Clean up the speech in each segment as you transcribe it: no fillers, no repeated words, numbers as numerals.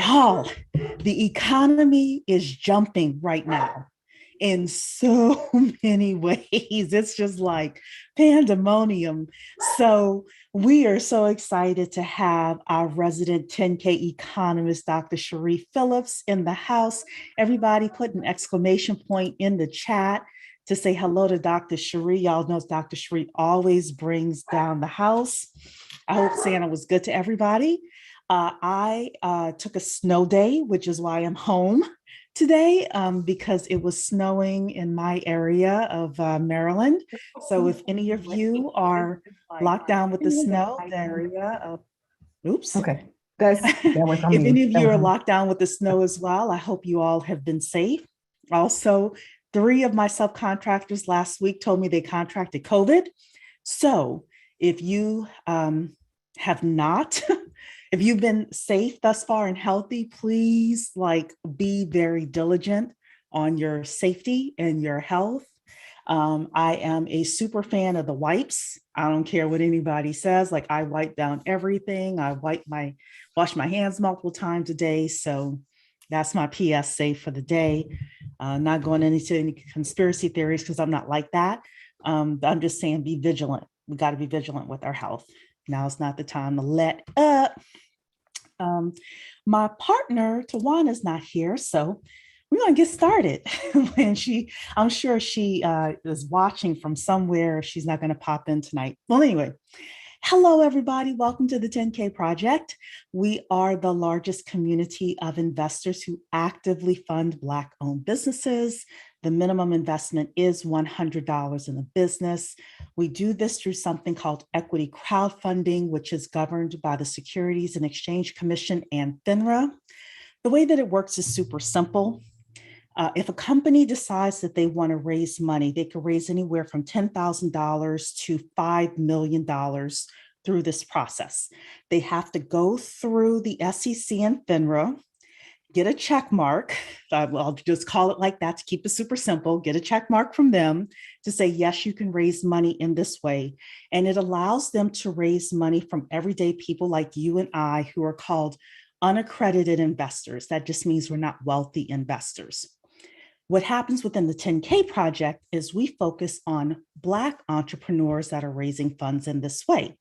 Y'all, the economy is jumping right now in so many ways. It's just like pandemonium. So, we are so excited to have our resident 10K economist, Dr. Cheri Phillips, in the house. Everybody put an exclamation point in the chat to say hello to Dr. Cheri. Y'all know Dr. Cheri always brings down the house. I hope Santa was good to everybody. I took a snow day, which is why I'm home today, because it was snowing in my area of Maryland. So if any of you are locked down with the snow, then oops. Okay, guys, that was on If me. any of That you was are on me. locked down with the snow as well, I hope you all have been safe. Also, three of my subcontractors last week told me they contracted COVID. So if you have not, if you've been safe thus far and healthy, please be very diligent on your safety and your health. I am a super fan of the wipes. I don't care what anybody says. Like, I wipe down everything. Wash my hands multiple times a day. So that's my PS safe for the day. Not going into any conspiracy theories because I'm not like that. I'm just saying, be vigilant. We got to be vigilant with our health. Now is not the time to let up. Um, my partner, Tawana, is not here, so we're going to get started. I'm sure she is watching from somewhere. She's not going to pop in tonight. Well, anyway, hello, everybody. Welcome to the 10K Project. We are the largest community of investors who actively fund Black-owned businesses. The minimum investment is $100 in a business. We do this through something called equity crowdfunding, which is governed by the Securities and Exchange Commission and FINRA. The way that it works is super simple. If a company decides that they want to raise money, they could raise anywhere from $10,000 to $5 million through this process. They have to go through the SEC and FINRA, get a check mark. I'll just call it like that to keep it super simple. Get a check mark from them to say, yes, you can raise money in this way. And it allows them to raise money from everyday people like you and I, who are called unaccredited investors. That just means we're not wealthy investors. What happens within the 10K Project is we focus on Black entrepreneurs that are raising funds in this way.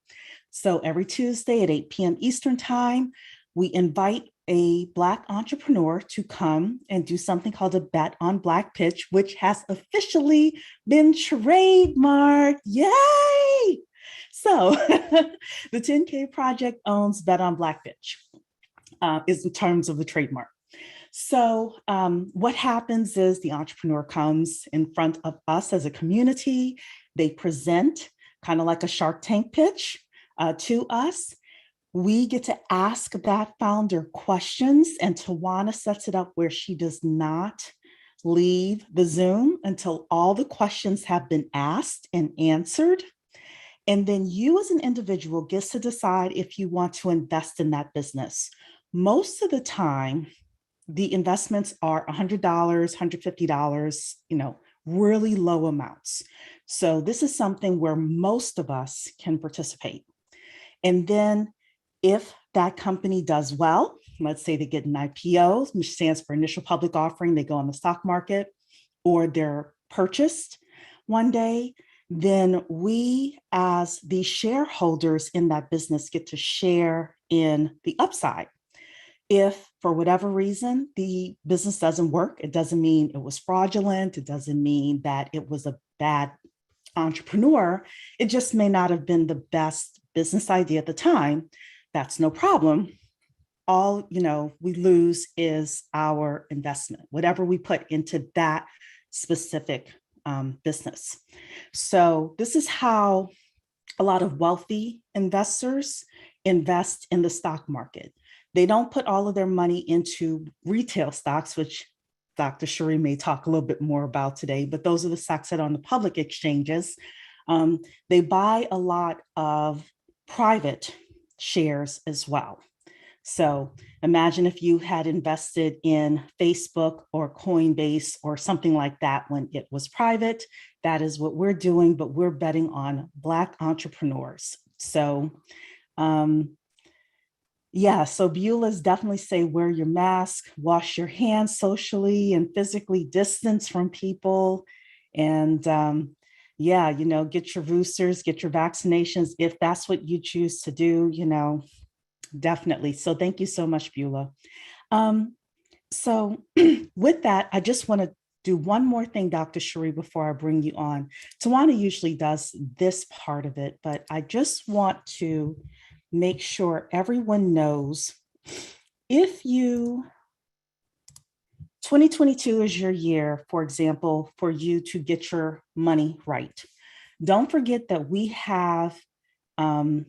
So every Tuesday at 8 p.m. Eastern Time, we invite a Black entrepreneur to come and do something called a Bet on Black pitch, which has officially been trademarked. Yay! So the 10K Project owns Bet on Black pitch, is in terms of the trademark. So what happens is the entrepreneur comes in front of us as a community. They present kind of like a Shark Tank pitch to us. We get to ask that founder questions, and Tawana sets it up where she does not leave the Zoom until all the questions have been asked and answered. And then you as an individual gets to decide if you want to invest in that business. Most of the time, the investments are $100, $150, really low amounts. So this is something where most of us can participate. And then if that company does well, let's say they get an IPO, which stands for initial public offering, they go on the stock market, or they're purchased one day, then we as the shareholders in that business get to share in the upside. If for whatever reason the business doesn't work, it doesn't mean it was fraudulent, it doesn't mean that it was a bad entrepreneur, it just may not have been the best business idea at the time. That's no problem. All we lose is our investment, whatever we put into that specific business. So this is how a lot of wealthy investors invest in the stock market. They don't put all of their money into retail stocks, which Dr. Cheri may talk a little bit more about today, but those are the stocks that are on the public exchanges. They buy a lot of private shares as well. So imagine if you had invested in Facebook or Coinbase or something like that when it was private. That is what we're doing, but we're betting on Black entrepreneurs. So Yeah, so Beulah's definitely say wear your mask, wash your hands socially and physically distance from people. And yeah, get your boosters, get your vaccinations if that's what you choose to do, definitely. So thank you so much, Beulah. Um, so with that, I just want to do one more thing, Dr. Cheri, before I bring you on. Tawana usually does this part of it, but I just want to make sure everyone knows if you 2022 is your year, for example, for you to get your money right. Don't forget that we have um,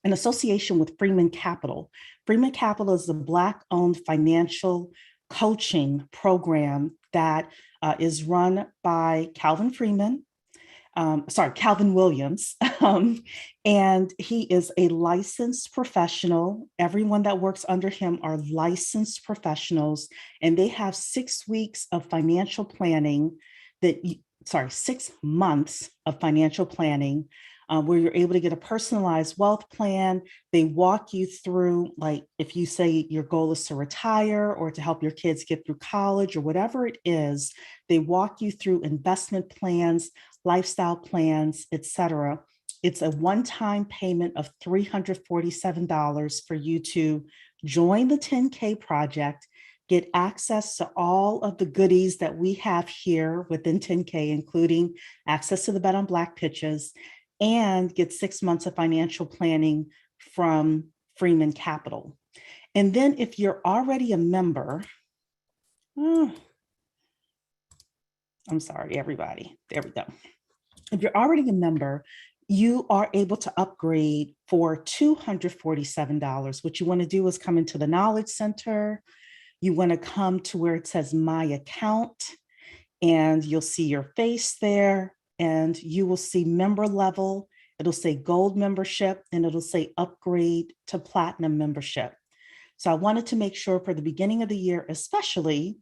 an association with Freeman Capital. Freeman Capital is a Black-owned financial coaching program that is run by Calvin Williams. And he is a licensed professional. Everyone that works under him are licensed professionals, and they have 6 weeks of financial planning 6 months of financial planning where you're able to get a personalized wealth plan. They walk you through, like, if you say your goal is to retire or to help your kids get through college or whatever it is, they walk you through investment plans, lifestyle plans, etc. It's a one-time payment of $347 for you to join the 10K project, get access to all of the goodies that we have here within 10K, including access to the Bet on Black pitches, and get 6 months of financial planning from Freeman Capital. And then if you're already a member, I'm sorry, everybody. There we go. If you're already a member, you are able to upgrade for $247. What you want to do is come into the Knowledge Center. You want to come to where it says My Account, and you'll see your face there, and you will see member level. It'll say Gold membership, and it'll say Upgrade to Platinum membership. So I wanted to make sure for the beginning of the year, especially,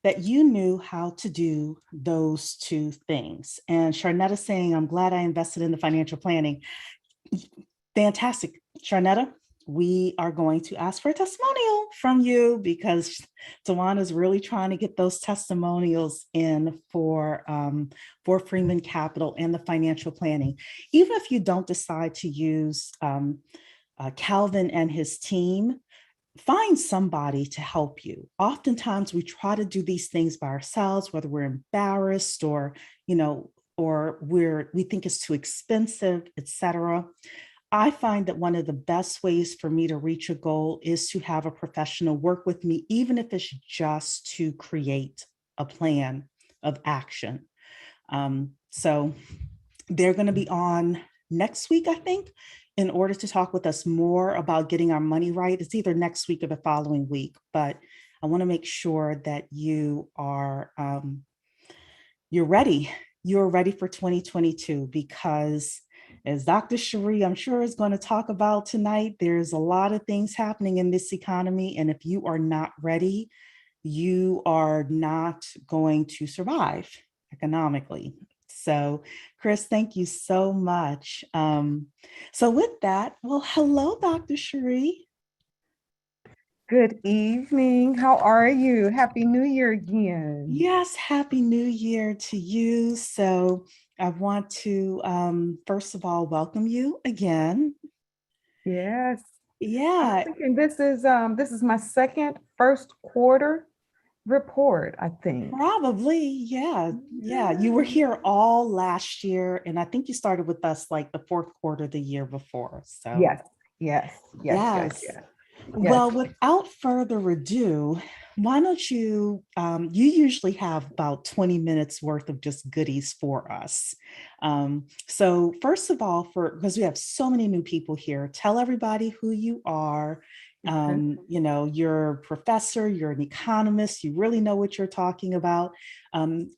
that you knew how to do those two things. And Sharnetta saying, I'm glad I invested in the financial planning. Fantastic. Sharnetta, we are going to ask for a testimonial from you because Tawana is really trying to get those testimonials in for Freeman Capital and the financial planning. Even if you don't decide to use Calvin and his team, find somebody to help you. Oftentimes we try to do these things by ourselves, whether we're embarrassed or, or we think it's too expensive, etc. I find that one of the best ways for me to reach a goal is to have a professional work with me, even if it's just to create a plan of action. So they're going to be on next week, I think, in order to talk with us more about getting our money right. It's either next week or the following week, but I want to make sure that you are you're ready. You're ready for 2022 because, as Dr. Cheri, I'm sure, is going to talk about tonight, there's a lot of things happening in this economy, and if you are not ready, you are not going to survive economically. So, Chris, thank you so much. So with that, well, hello, Dr. Cheri. Good evening. How are you? Happy New Year again. Yes, Happy New Year to you. So I want to, first of all, welcome you again. Yes. I'm Yeah, thinking this is my second first quarter report, I think. probably. Yeah. Yeah. You were Yeah. here all last year, and I think you started with us like the fourth quarter the year before. So, Yes, yes, yes, yes, yes. yes, yes. Well, without further ado, why don't you usually have about 20 minutes worth of just goodies for us. So first of all, because we have so many new people here, tell everybody who you are. Okay. You're a professor, you're an economist, you really know what you're talking about.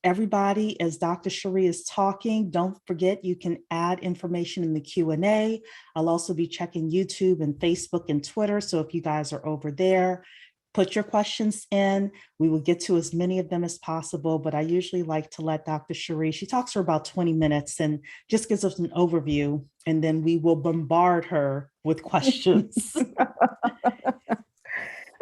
Everybody, as Dr. Cheri is talking, don't forget you can add information in the Q&A. I'll also be checking YouTube and Facebook and Twitter. So if you guys are over there, put your questions in. We will get to as many of them as possible, but I usually like to let Dr. Cheri, she talks for about 20 minutes and just gives us an overview, and then we will bombard her with questions.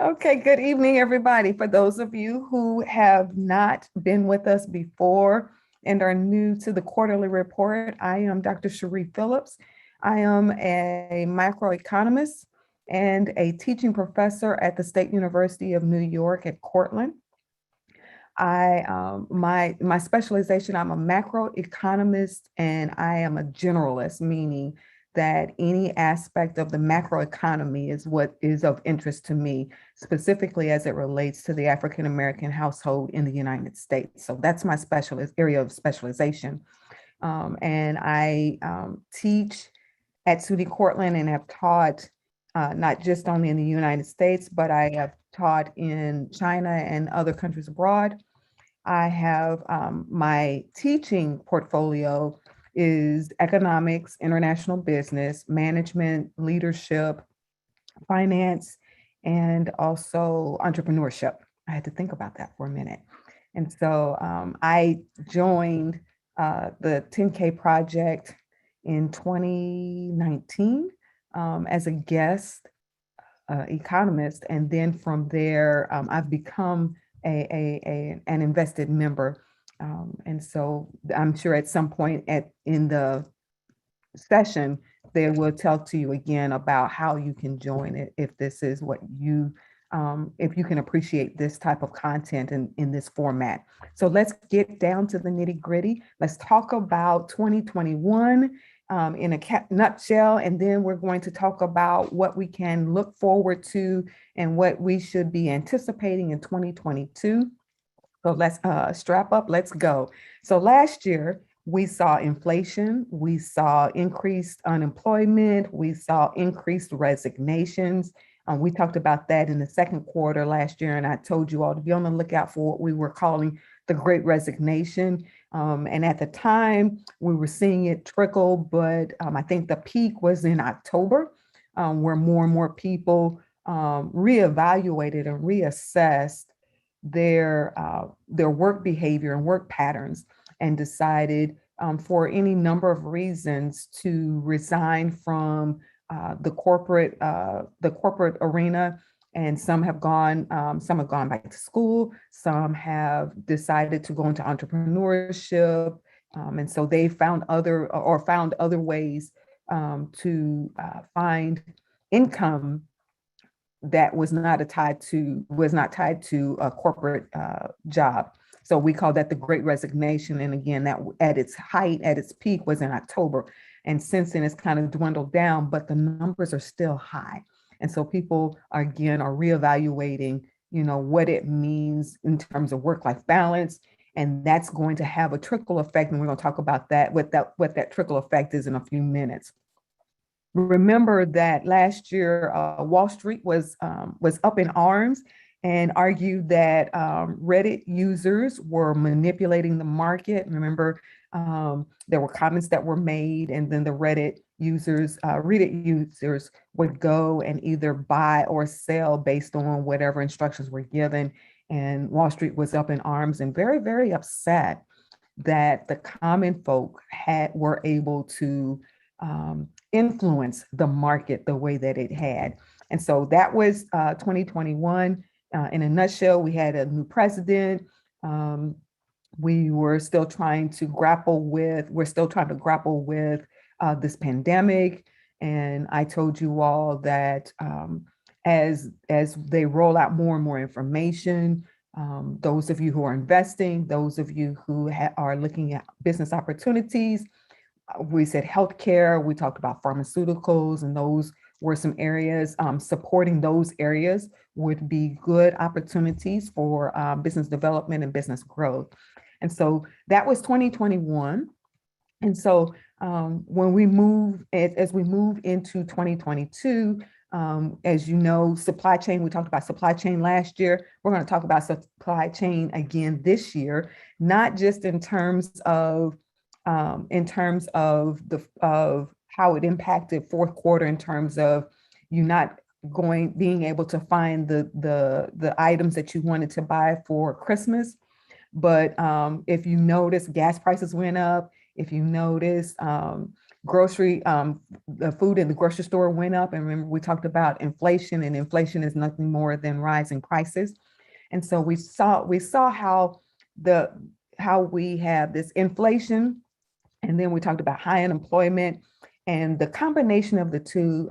Okay, good evening, everybody. For those of you who have not been with us before and are new to the quarterly report, I am Dr. Cheri Phillips. I am a macroeconomist and a teaching professor at the State University of New York at Cortland. My specialization, I'm a macroeconomist and I am a generalist, meaning that any aspect of the macroeconomy is what is of interest to me, specifically as it relates to the African American household in the United States. So that's my specialist area of specialization. And I teach at SUNY Cortland and have taught not just only in the United States, but I have taught in China and other countries abroad. I have my teaching portfolio is economics, international business, management, leadership, finance, and also entrepreneurship. I had to think about that for a minute. And so I joined the 10K project in 2019 as a guest economist. And then from there, I've become an invested member. And so I'm sure at some point in the session, they will talk to you again about how you can join it if this is what you, if you can appreciate this type of content in this format. So let's get down to the nitty gritty. Let's talk about 2021 in a nutshell, and then we're going to talk about what we can look forward to and what we should be anticipating in 2022. So let's strap up, let's go. So last year, we saw inflation, we saw increased unemployment, we saw increased resignations. We talked about that in the second quarter last year, and I told you all to be on the lookout for what we were calling the Great Resignation. And at the time, we were seeing it trickle, but I think the peak was in October, where more and more people reevaluated and reassessed their work behavior and work patterns and decided for any number of reasons to resign from the corporate arena. And some have gone back to school, some have decided to go into entrepreneurship. And so they found other ways to find income that was not tied to a corporate job. So we call that the Great Resignation. And again, that at its height, at its peak was in October. And since then it's kind of dwindled down, but the numbers are still high. And so people again are reevaluating, what it means in terms of work-life balance. And that's going to have a trickle effect. And we're going to talk about that, what that trickle effect is in a few minutes. Remember that last year, Wall Street was up in arms and argued that Reddit users were manipulating the market. Remember, there were comments that were made, and then the Reddit users would go and either buy or sell based on whatever instructions were given. And Wall Street was up in arms and very, very upset that the common folk were able to influence the market the way that it had. And so that was 2021. In a nutshell, we had a new president. We were still trying to grapple with this pandemic. And I told you all that as they roll out more and more information, those of you who are investing, those of you who are looking at business opportunities, we said healthcare, we talked about pharmaceuticals, and those were some areas. Supporting those areas would be good opportunities for business development and business growth. And so that was 2021. And so when we move, as we move into 2022, as you know, supply chain, we talked about supply chain last year. We're going to talk about supply chain again this year, not just in terms of how it impacted fourth quarter in terms of you not being able to find the items that you wanted to buy for Christmas. But if you notice, gas prices went up. If you notice, The food in the grocery store went up. And remember, we talked about inflation, and inflation is nothing more than rising prices. And so we saw how we have this inflation, and then we talked about high unemployment, and the combination of the two,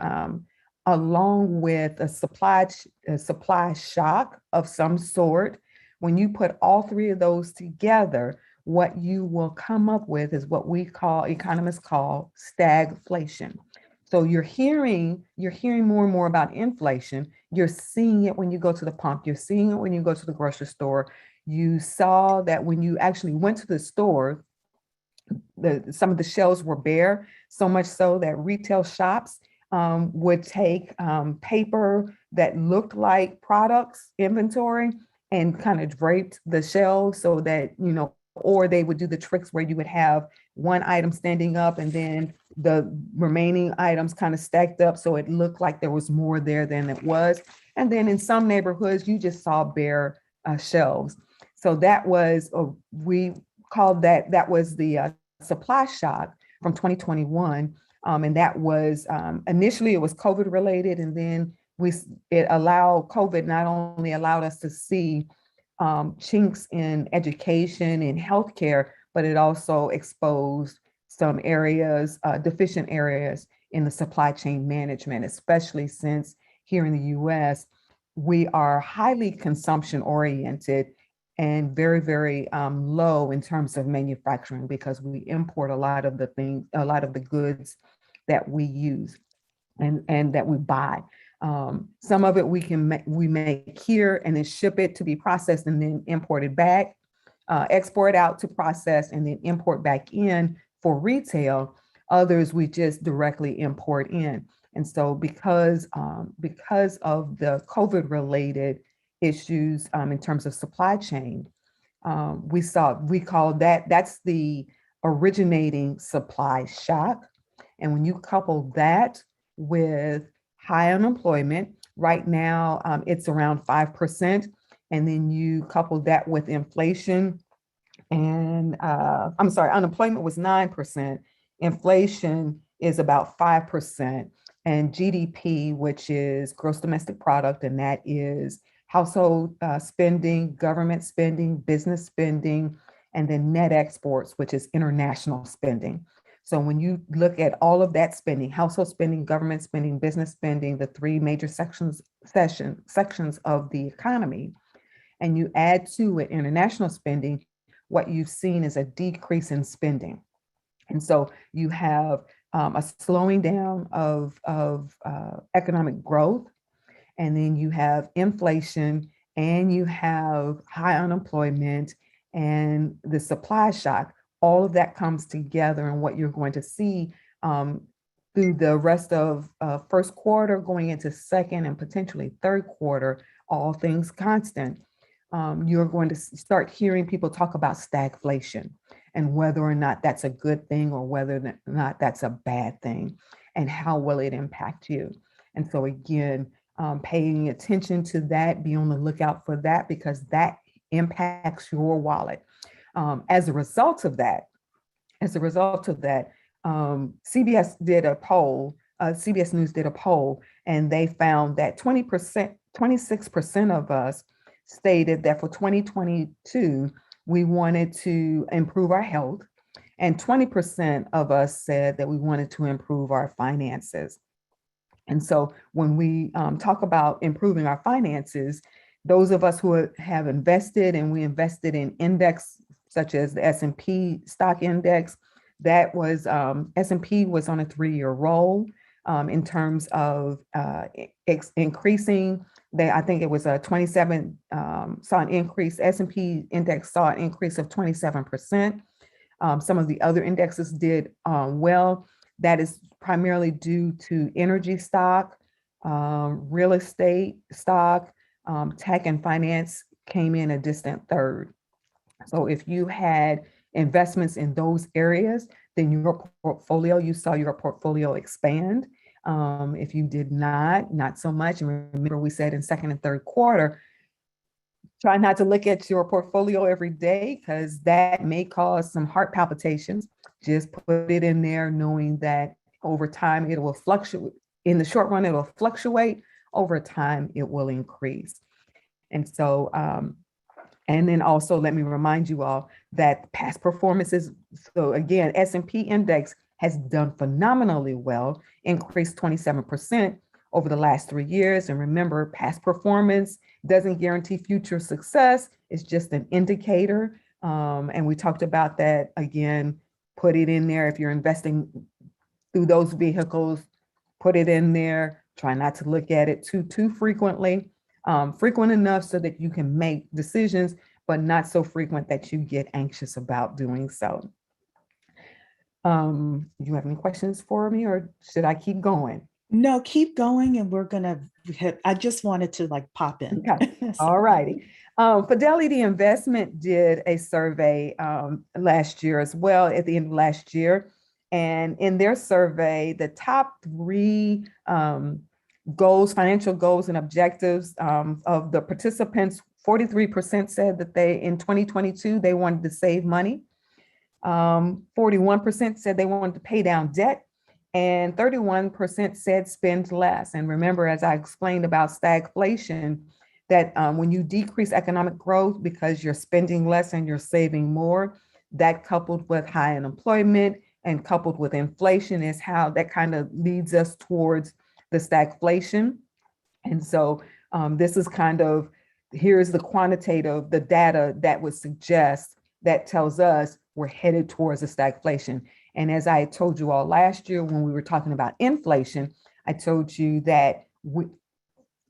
along with a supply shock of some sort. When you put all three of those together, what you will come up with is what economists call stagflation. So you're hearing more and more about inflation. You're seeing it when you go to the pump. You're seeing it when you go to the grocery store. You saw that when you actually went to the store, some of the shelves were bare, so much so that retail shops would take paper that looked like products inventory and kind of draped the shelves so that, or they would do the tricks where you would have one item standing up and then the remaining items kind of stacked up so it looked like there was more there than it was. And then in some neighborhoods, you just saw bare shelves. So we called that was the supply shock from 2021. And that was initially it was COVID related, and then COVID not only allowed us to see chinks in education and healthcare, but it also exposed some areas, deficient areas in the supply chain management, especially since here in the US, we are highly consumption oriented and very, very low in terms of manufacturing, because we import a lot of the goods that we use and that we buy. Some of it we make here and then ship it to be processed and then import it back, export out to process and then import back in for retail. Others we just directly import in. And so because of the COVID related issues in terms of supply chain, we call that's the originating supply shock. And when you couple that with high unemployment, right now it's around 5%. And then you couple that with inflation, and I'm sorry, unemployment was 9%. Inflation is about 5%. And GDP, which is gross domestic product, and that is household spending, government spending, business spending, and then net exports, which is international spending. So when you look at all of that spending, household spending, government spending, business spending, the three major sections of the economy, and you add to it international spending, what you've seen is a decrease in spending. And so you have a slowing down of economic growth, and then you have inflation, and you have high unemployment and the supply shock. All of that comes together, and what you're going to see through the rest of first quarter, going into second and potentially third quarter, all things constant, you're going to start hearing people talk about stagflation and whether or not that's a good thing or whether or not that's a bad thing, and how will it impact you. And so again, paying attention to that, be on the lookout for that, because that impacts your wallet. As a result of that, CBS did a poll, CBS News did a poll, and they found that 26% of us stated that for 2022, we wanted to improve our health, and 20% of us said that we wanted to improve our finances. And so when we talk about improving our finances, those of us who have invested, and we invested in index such as the S&P stock index, that was S&P was on a 3-year roll in terms of increasing. I think it was a 27 saw an increase. S&P index saw an increase of 27%. Some of the other indexes did well. That is primarily due to energy stock, real estate stock, tech and finance came in a distant third. So if you had investments in those areas, then you saw your portfolio expand. If you did not so much. And remember, we said in second and third quarter, Try not to look at your portfolio every day because that may cause some heart palpitations. Just put it in there knowing that over time it will fluctuate. In the short run, it will fluctuate. Over time, it will increase. And so, and then also let me remind you all that past performances, so again, S&P index has done phenomenally well, increased 27% over the last 3 years. And remember, past performance doesn't guarantee future success. It's just an indicator. And we talked about that again, put it in there. If you're investing through those vehicles, put it in there. Try not to look at it too frequently, frequent enough so that you can make decisions, but not so frequent that you get anxious about doing so. You have any questions for me, or should I keep going? No, keep going, and we're gonna hit. I just wanted to like pop in. Okay. So, All righty. Fidelity Investment did a survey last year as well, at the end of last year. And in their survey, the top three goals, financial goals and objectives of the participants, 43% said that in 2022, they wanted to save money. 41% said they wanted to pay down debt, and 31% said spend less. And remember, as I explained about stagflation, that when you decrease economic growth because you're spending less and you're saving more, that coupled with high unemployment and coupled with inflation is how that kind of leads us towards the stagflation. And so this is kind of, here's the quantitative, the data that would suggest, that tells us we're headed towards a stagflation. And as I told you all last year when we were talking about inflation, I told you that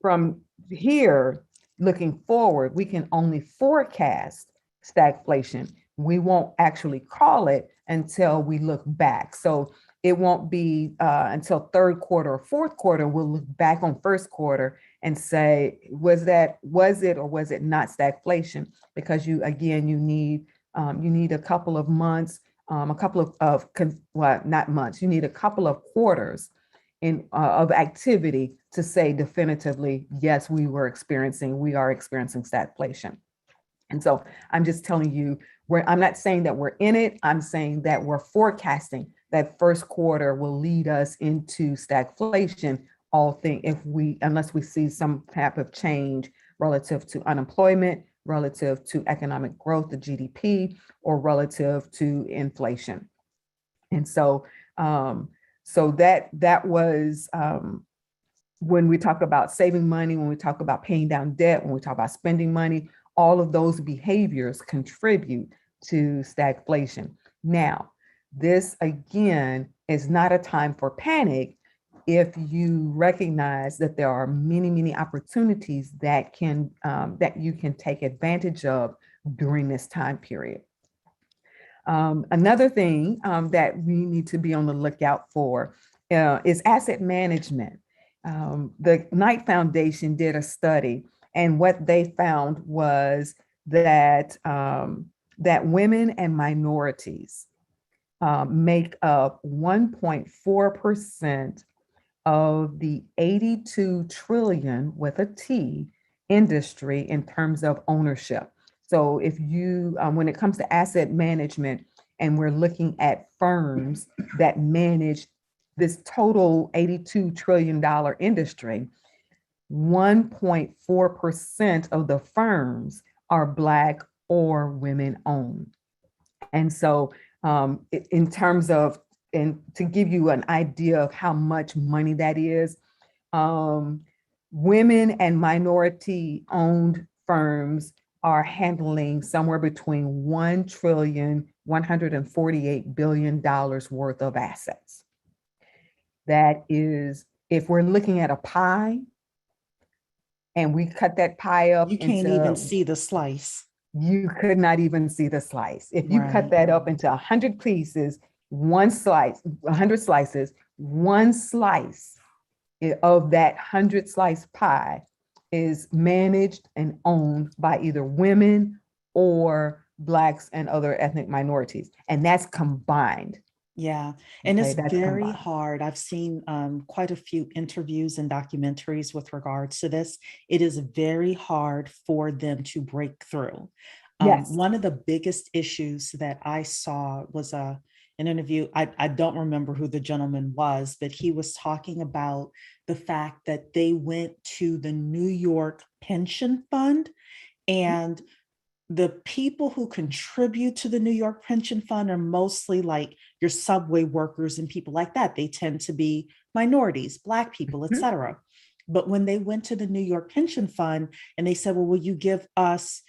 from here, looking forward, we can only forecast stagflation. We won't actually call it until we look back. So it won't be until third quarter or fourth quarter, we'll look back on first quarter and say, was it or was it not stagflation? Because you need a couple of months, not months, you need a couple of quarters of activity to say definitively, yes, we are experiencing stagflation. And so I'm just telling you, I'm not saying that we're in it. I'm saying that we're forecasting that first quarter will lead us into stagflation, unless we see some type of change relative to unemployment, relative to economic growth, the GDP, or relative to inflation. And so, that was when we talk about saving money, when we talk about paying down debt, when we talk about spending money, all of those behaviors contribute to stagflation. Now, this again is not a time for panic if you recognize that there are many, many opportunities that you can take advantage of during this time period. Another thing that we need to be on the lookout for is asset management. The Knight Foundation did a study, and what they found was that women and minorities make up 1.4% of the 82 trillion with a T industry in terms of ownership. So if you, when it comes to asset management, and we're looking at firms that manage this total $82 trillion industry, 1.4% of the firms are Black or women owned. And so in terms of, and to give you an idea of how much money that is, women and minority owned firms are handling somewhere between $1.148 trillion worth of assets. That is, if we're looking at a pie and we cut that pie up, you can't even see the slice. You could not even see the slice. If you cut that up into 100 pieces, 100 slices, one slice of that 100 slice pie is managed and owned by either women or Blacks and other ethnic minorities. And that's combined. Yeah, and Okay, it's that's very combined. hard. I've seen quite a few interviews and documentaries with regards to this. It is very hard for them to break through. Yes. One of the biggest issues that I saw was an interview. I don't remember who the gentleman was, but he was talking about the fact that they went to the New York Pension Fund, and the people who contribute to the New York Pension Fund are mostly like your subway workers and people like that. They tend to be minorities, Black people, et Mhm. cetera. But when they went to the New York Pension Fund and they said, well, will you give us,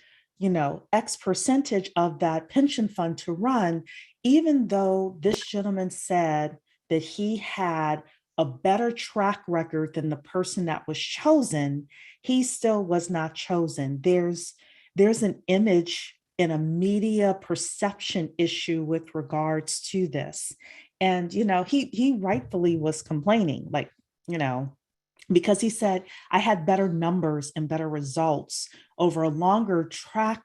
X percentage of that pension fund to run, even though this gentleman said that he had a better track record than the person that was chosen, he still was not chosen. There's an image and a media perception issue with regards to this. And he rightfully was complaining, like, you know, because he said, I had better numbers and better results over a longer track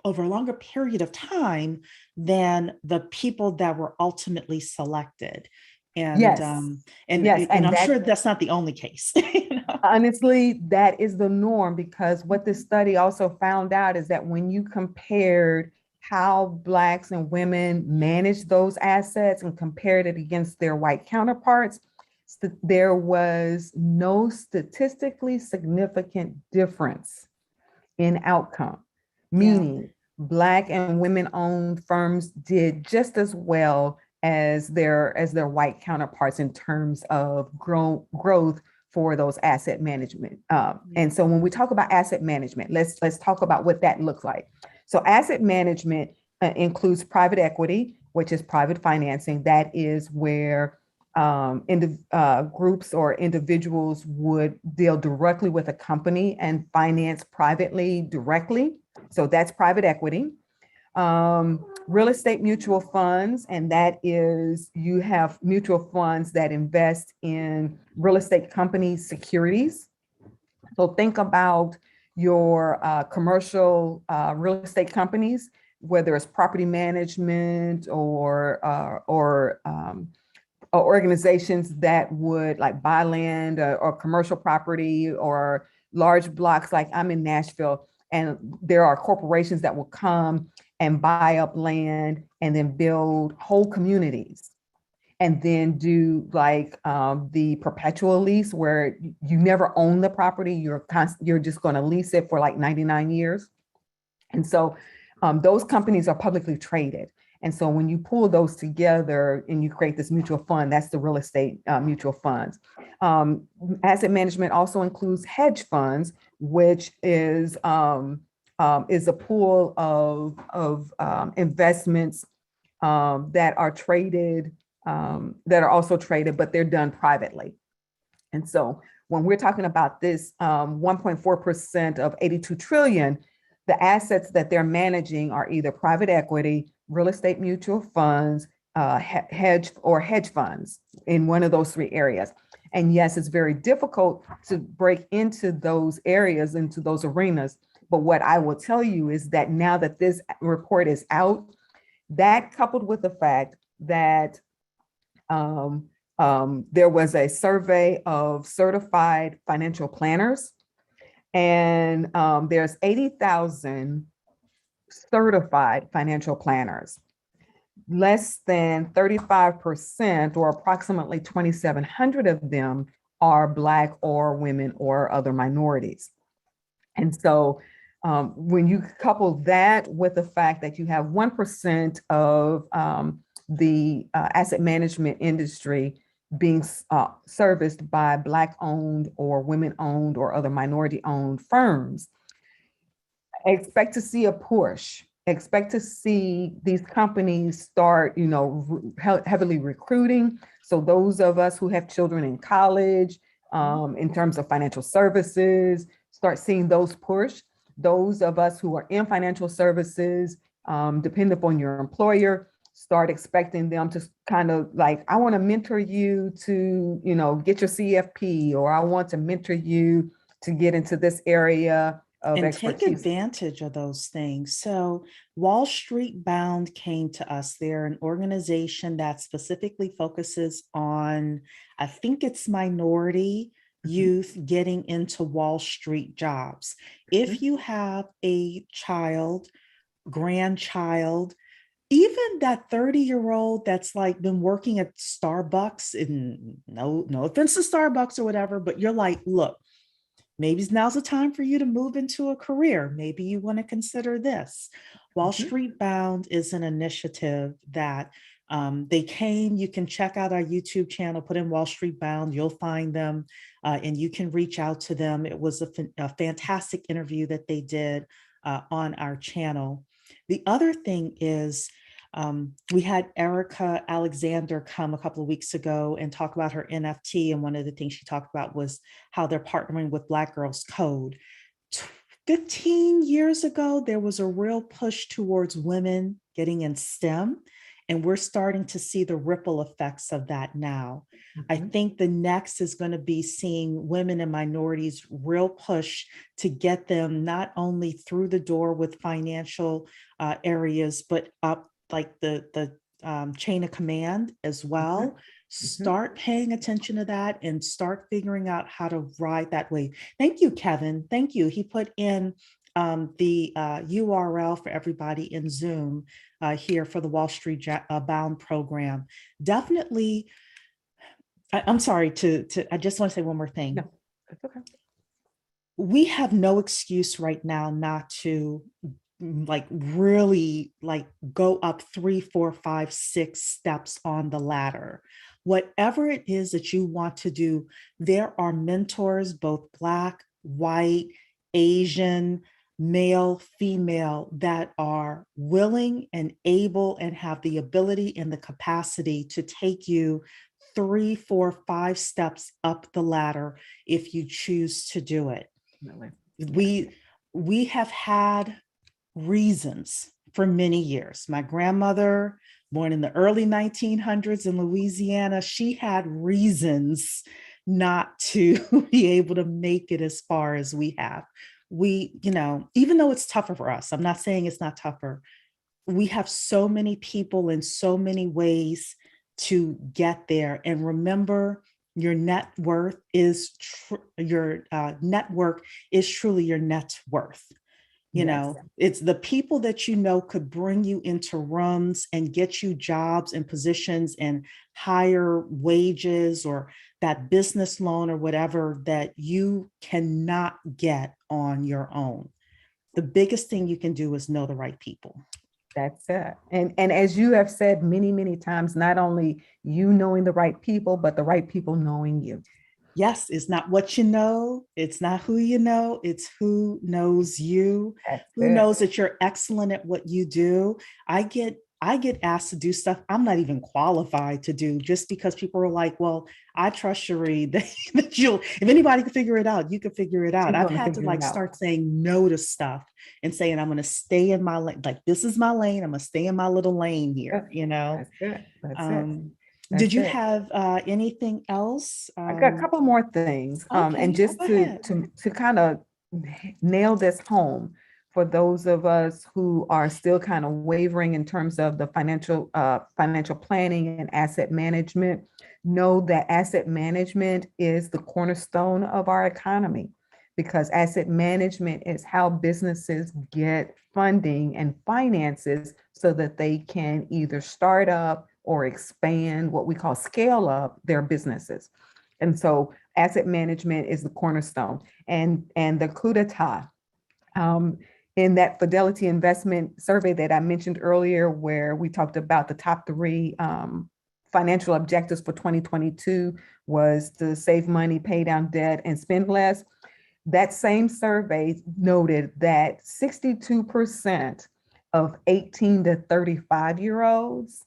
over a longer period of time than the people that were ultimately selected. And Yes. um, and Yes. and And I'm that sure that's not the only case. honestly, that is the norm, because what this study also found out is that when you compared how Blacks and women manage those assets and compared it against their white counterparts, there was no statistically significant difference in outcome, Yeah. meaning Black and women-owned firms did just as well as their white counterparts in terms of growth for those asset management. Yeah. And so when we talk about asset management, let's talk about what that looks like. So asset management includes private equity, which is private financing. That is where groups or individuals would deal directly with a company and finance privately directly. So that's private equity. Real estate mutual funds, and that is you have mutual funds that invest in real estate companies' securities. So think about your commercial real estate companies, whether it's property management or organizations that would like buy land or commercial property or large blocks. Like I'm in Nashville, and there are corporations that will come and buy up land and then build whole communities, and then do like the perpetual lease where you never own the property. You're just going to lease it for like 99 years. And so those companies are publicly traded. And so when you pull those together and you create this mutual fund, that's the real estate mutual funds. Asset management also includes hedge funds, which is a pool of investments that are traded, that are also traded, but they're done privately. And so when we're talking about this 1.4% of 82 trillion, the assets that they're managing are either private equity, real estate mutual funds, hedge funds in one of those three areas. And yes, it's very difficult to break into those areas, into those arenas. But what I will tell you is that now that this report is out, that coupled with the fact that um, there was a survey of certified financial planners, and there's 80,000 certified financial planners. Less than 35%, or approximately 2,700 of them, are Black or women or other minorities. And so when you couple that with the fact that you have 1% of the asset management industry being serviced by Black owned or women owned or other minority owned firms, expect to see a push. Expect to see these companies start, heavily recruiting. So those of us who have children in college, in terms of financial services, start seeing those push. Those of us who are in financial services, depend upon your employer, start expecting them to kind of like, I want to mentor you to, get your CFP, or I want to mentor you to get into this area of And take expertise. advantage of those things. So, Wall Street Bound came to us. They're an organization that specifically focuses on, I think it's minority Mhm. youth getting into Wall Street jobs. If you have a child, grandchild, even that 30-year-old that's like been working at Starbucks, and no offense to Starbucks or whatever, but you're like, look, maybe now's the time for you to move into a career. Maybe you want to consider this. Wall Mhm. Street Bound is an initiative that they came. You can check out our YouTube channel, put in Wall Street Bound, you'll find them, and you can reach out to them. It was a fantastic interview that they did on our channel. The other thing is, we had Erica Alexander come a couple of weeks ago and talk about her NFT. And one of the things she talked about was how they're partnering with Black Girls Code. 15 years ago, there was a real push towards women getting in STEM, and we're starting to see the ripple effects of that now. I Mhm. think the next is going to be seeing women and minorities real push to get them not only through the door with financial areas, but up like the chain of command as Mhm. well. Mhm. Start paying attention to that and start figuring out how to ride that wave. Thank you, Kevin. Thank you. He put in the URL for everybody in Zoom here for the Wall Street Bound program. Definitely. I'm sorry I just want to say one more thing. No, that's okay. We have no excuse right now not to like really like go up 3, 4, 5, 6 steps on the ladder. Whatever it is that you want to do, there are mentors, both Black, white, Asian, male, female, that are willing and able and have the ability and the capacity to take you 3, 4, 5 steps up the ladder if you choose to do it. Definitely. Yes. We have had reasons for many years. My grandmother, born in the early 1900s in Louisiana, she had reasons not to be able to make it as far as we have. We, even though it's tougher for us, I'm not saying it's not tougher. We have so many people in so many ways to get there. And remember, your net worth is your network is truly your net worth. Yes. It's the people that could bring you into rooms and get you jobs and positions and higher wages or that business loan or whatever that you cannot get on your own. The biggest thing you can do is know the right people. That's it. And as you have said many, many times, not only you knowing the right people, but the right people knowing you. Yes, it's not what you know, it's not who you know, it's who knows you, That's who it. knows that you're excellent at what you do. I get asked to do stuff I'm not even qualified to do, just because people are like, well, I trust Cheri that you'll, if anybody can figure it out, you can figure it out. She's I've going to had to figure it like out. start saying no to stuff and saying I'm going to stay in my lane. Like, this is my lane. I'm going to stay in my little lane Yes, here. that's it. That's it. Um, did That's you it. have anything else? I got a couple more things. And Okay, just go ahead. to kind of nail this home for those of us who are still kind of wavering in terms of the financial planning and asset management, know that asset management is the cornerstone of our economy, because asset management is how businesses get funding and finances so that they can either start up or expand, what we call scale up their businesses. And so asset management is the cornerstone. And the coup d'etat, um, in that Fidelity Investment survey that I mentioned earlier, where we talked about the top three financial objectives for 2022 was to save money, pay down debt, and spend less. That same survey noted that 62% of 18 to 35-year-olds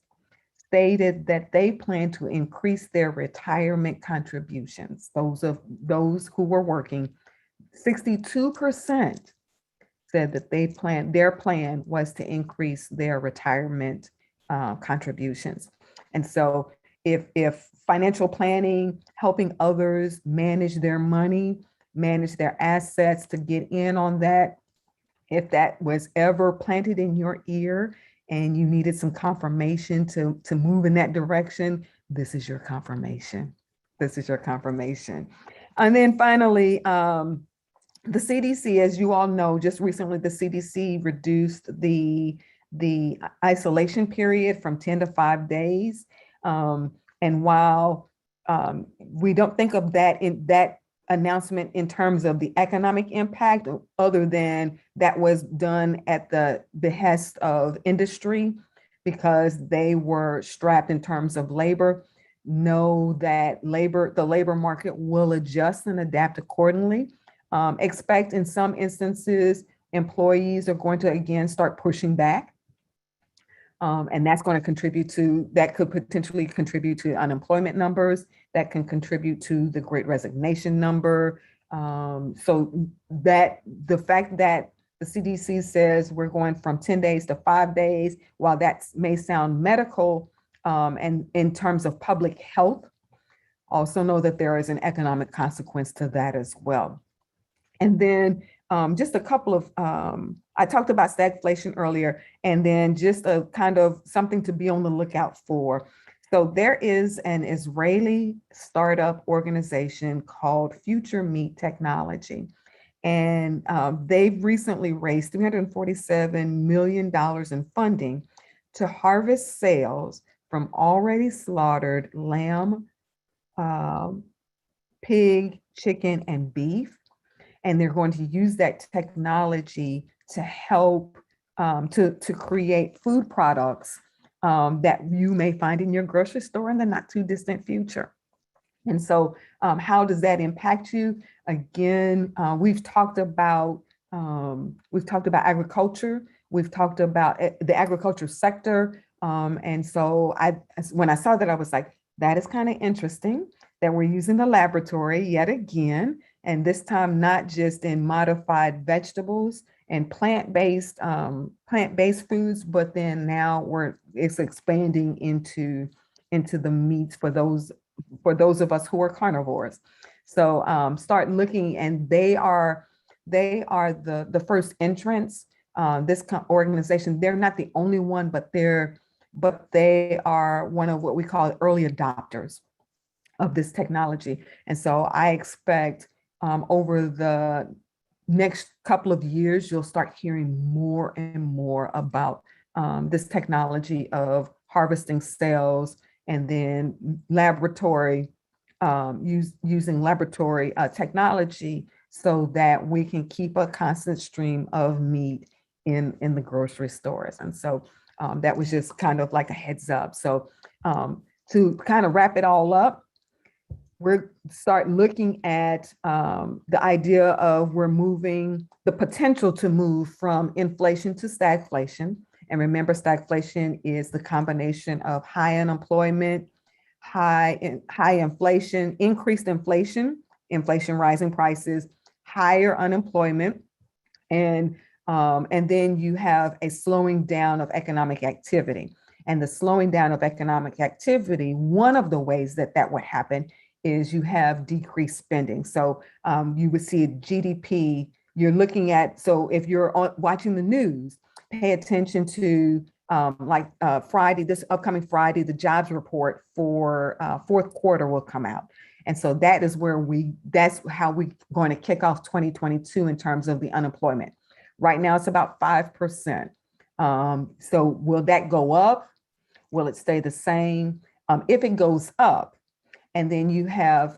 stated that they plan to increase their retirement contributions. Those who were working, 62% said that their plan was to increase their retirement contributions. And so if financial planning, helping others manage their money manage their assets to get in on that. If that was ever planted in your ear and you needed some confirmation to move in that direction, this is your confirmation. This is your confirmation. And then finally, the CDC, as you all know, just recently the CDC reduced the isolation period from 10 to 5 days. And while we don't think of that in that announcement in terms of the economic impact, other than that was done at the behest of industry because they were strapped in terms of labor, know that the labor market will adjust and adapt accordingly. Expect in some instances, employees are going to again start pushing back. And that's going to that could potentially contribute to unemployment numbers, that can contribute to the Great Resignation number. So that the fact that the CDC says we're going from 10 days to 5 days, while that may sound medical and in terms of public health, also know that there is an economic consequence to that as well. And then just a couple of, I talked about stagflation earlier, and then just a kind of something to be on the lookout for. So there is an Israeli startup organization called Future Meat Technology. And they've recently raised $347 million in funding to harvest sales from already slaughtered lamb, pig, chicken, and beef. And they're going to use that technology to help to create food products that you may find in your grocery store in the not too distant future. And so how does that impact you? Again, we've talked about agriculture. We've talked about the agriculture sector. And so when I saw that, I was like, that is kind of interesting that we're using the laboratory yet again, and this time not just in modified vegetables and plant-based foods, but then now it's expanding into the meats for those of us who are carnivores. So start looking, and they are the first entrants. This organization, they're not the only one, but they are one of what we call early adopters of this technology. And so I expect over the next couple of years, you'll start hearing more and more about this technology of harvesting cells and then using laboratory technology so that we can keep a constant stream of meat in the grocery stores. And so that was just kind of like a heads up. So to kind of wrap it all up, we're start looking at the idea of the potential to move from inflation to stagflation. And remember, stagflation is the combination of high unemployment, high inflation, increased inflation, rising prices, higher unemployment, and then you have a slowing down of economic activity. And the slowing down of economic activity, one of the ways that would happen is you have decreased spending. So you would see GDP, you're looking at, so if you're watching the news, pay attention to Friday, this upcoming Friday, the jobs report for fourth quarter will come out. And so that is that's how we're going to kick off 2022 in terms of the unemployment. Right now it's about 5%. So will that go up? Will it stay the same? If it goes up, and then you have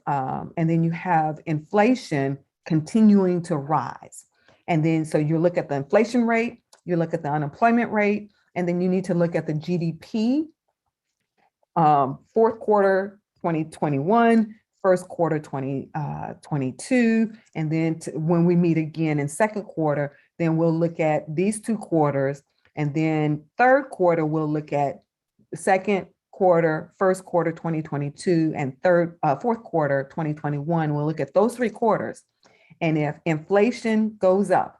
inflation continuing to rise. And then so you look at the inflation rate, you look at the unemployment rate, and then you need to look at the GDP, fourth quarter 2021, first quarter 2022, and then when we meet again in second quarter, then we'll look at these 2 quarters, and then third quarter we'll look at the second quarter, first quarter 2022, and fourth quarter 2021. We'll look at those 3 quarters. And if inflation goes up,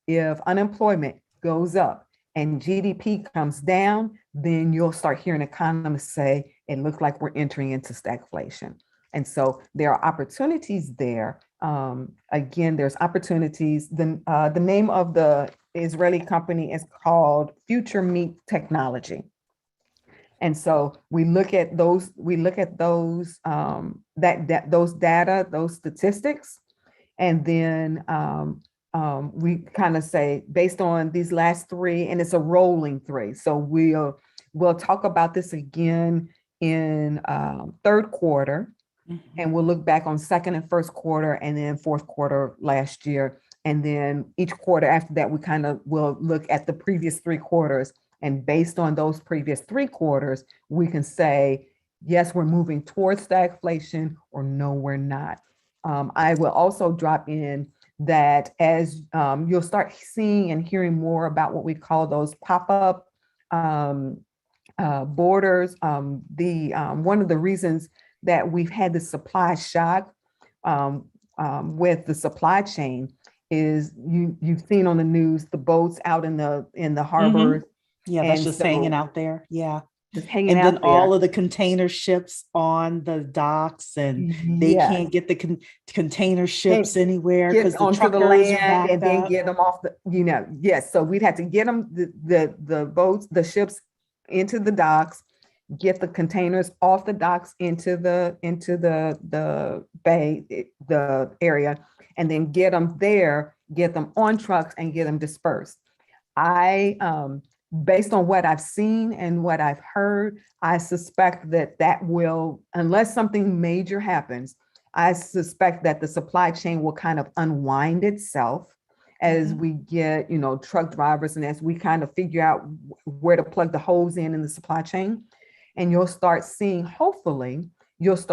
if unemployment goes up, and GDP comes down, then you'll start hearing economists say, it looks like we're entering into stagflation. And so there are opportunities there Again, there's opportunities. The name of the Israeli company is called Future Meat Technology. And so we look at those those data, those statistics, and then we kind of say based on these last three, and it's a rolling three. So we'll talk about this again in third quarter, and we'll look back on second and first quarter, and then fourth quarter last year, and then each quarter after that we kind of will look at the previous three quarters. And based on those previous three quarters, we can say, yes, we're moving towards stagflation, or no, we're not. I will also drop in that as you'll start seeing and hearing more about what we call those pop-up borders. One of the reasons that we've had the supply shock with the supply chain is you've seen on the news the boats out in the harbors. Yeah, that's just hanging out there. Yeah. Just hanging and then out there. all of the container ships on the docks, and they can't get the container ships anywhere because the onto the truckers are land backed and then up. get them off the, yes. So we'd have to get them the boats, the ships into the docks, get the containers off the docks into the bay, the area, and then get them there, get them on trucks and get them dispersed. Based on what I've seen and what I've heard, I suspect that will, unless something major happens, I suspect that the supply chain will kind of unwind itself as we get, truck drivers, and as we kind of figure out where to plug the holes in the supply chain. And you'll start seeing, hopefully, as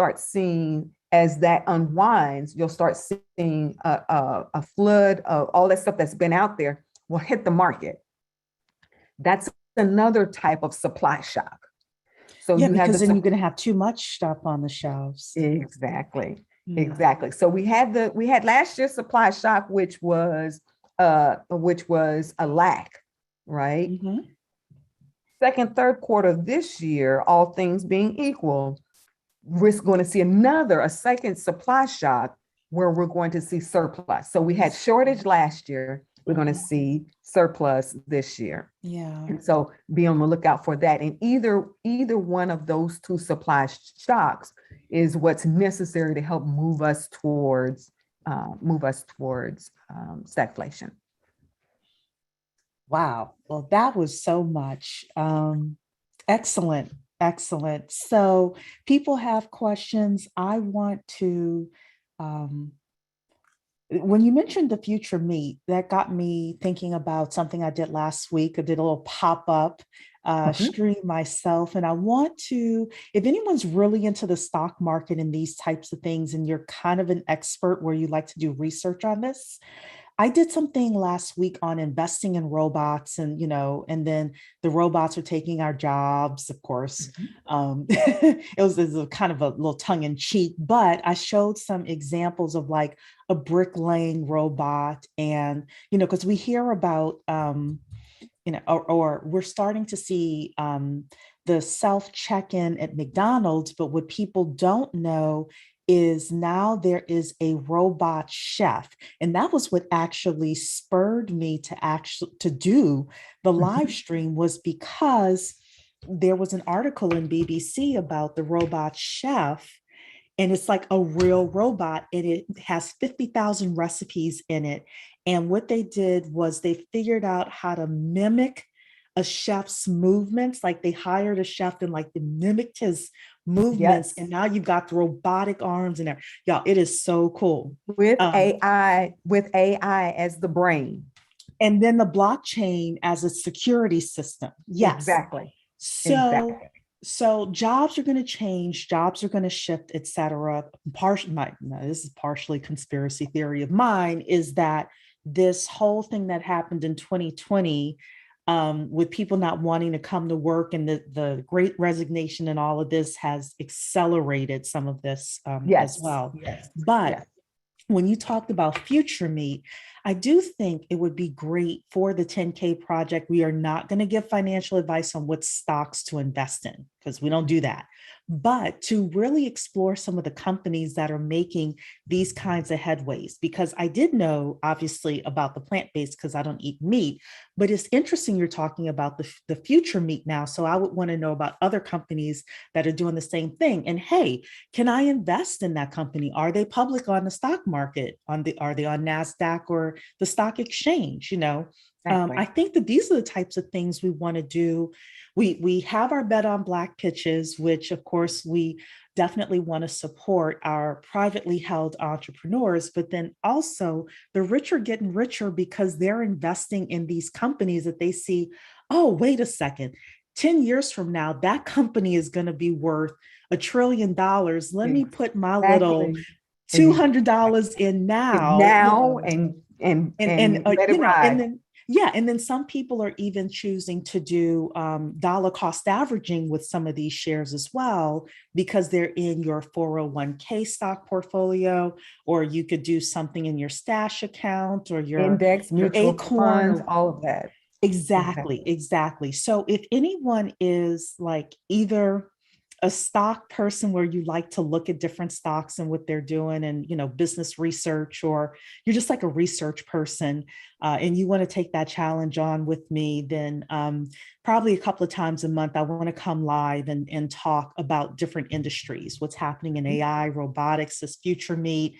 that unwinds, you'll start seeing a flood of all that stuff that's been out there will hit the market. That's another type of supply shock. So because then you're going to have too much stuff on the shelves. Exactly. Exactly. So we had last year's supply shock, which was a lack, right? Second, third quarter this year, all things being equal, we're going to see a second supply shock where we're going to see surplus. So we had shortage last year. We're going to see surplus this year. Yeah. And so be on the lookout for that. And either one of those two supply shocks is what's necessary to help move us towards stagflation. Wow. Well, that was so much. Excellent. Excellent. So people have questions. I want to, when you mentioned the future meet, that got me thinking about something I did last week. I did a little pop-up stream myself. And I want to, if anyone's really into the stock market and these types of things, and you're kind of an expert where you like to do research on this, I did something last week on investing in robots, and and then the robots are taking our jobs, of course. It was a kind of a little tongue in cheek, but I showed some examples of like a bricklaying robot, and because we hear about or we're starting to see the self check-in at McDonald's, but what people don't know is now there is a robot chef. And that was what actually spurred me to do the live stream, was because there was an article in BBC about the robot chef, and it's like a real robot, and it has 50,000 recipes in it. And what they did was they figured out how to mimic a chef's movements. Like they hired a chef and like they mimicked his movements. Yes. And now you've got the robotic arms and everything. Y'all, it is so cool. With AI as the brain. And then the blockchain as a security system. Yes. Exactly. So jobs are going to change, jobs are going to shift, et cetera. This is partially conspiracy theory of mine, is that this whole thing that happened in 2020 with people not wanting to come to work, and the great resignation and all of this has accelerated some of this as well. Yes. But when you talked about future meat, I do think it would be great for the 10K project. We are not going to give financial advice on what stocks to invest in, because we don't do that. but to really explore some of the companies that are making these kinds of headways. Because I did know, obviously, about the plant-based because I don't eat meat, but it's interesting you're talking about the future meat now. So I would want to know about other companies that are doing the same thing. And hey, can I invest in that company? Are they public on the stock market? Are they on NASDAQ or the stock exchange? I Exactly. think that these are the types of things we want to do. We have our Bet on Black pitches, which of course we definitely want to support our privately held entrepreneurs, but then also the rich are getting richer because they're investing in these companies that they see, oh, wait a second, 10 years from now, that company is going to be worth $1 trillion. Let me put my little Exactly. $200 in now, Now and let it and ride. then yeah, and then some people are even choosing to do dollar cost averaging with some of these shares as well, because they're in your 401k stock portfolio, or you could do something in your stash account or Index, your mutual Acorn funds, or all of that. exactly, Exactly. exactly. So if anyone is like either a stock person where you like to look at different stocks and what they're doing and business research, or you're just like a research person and you want to take that challenge on with me, then probably a couple of times a month I want to come live and talk about different industries, what's happening in AI, robotics, this future meat,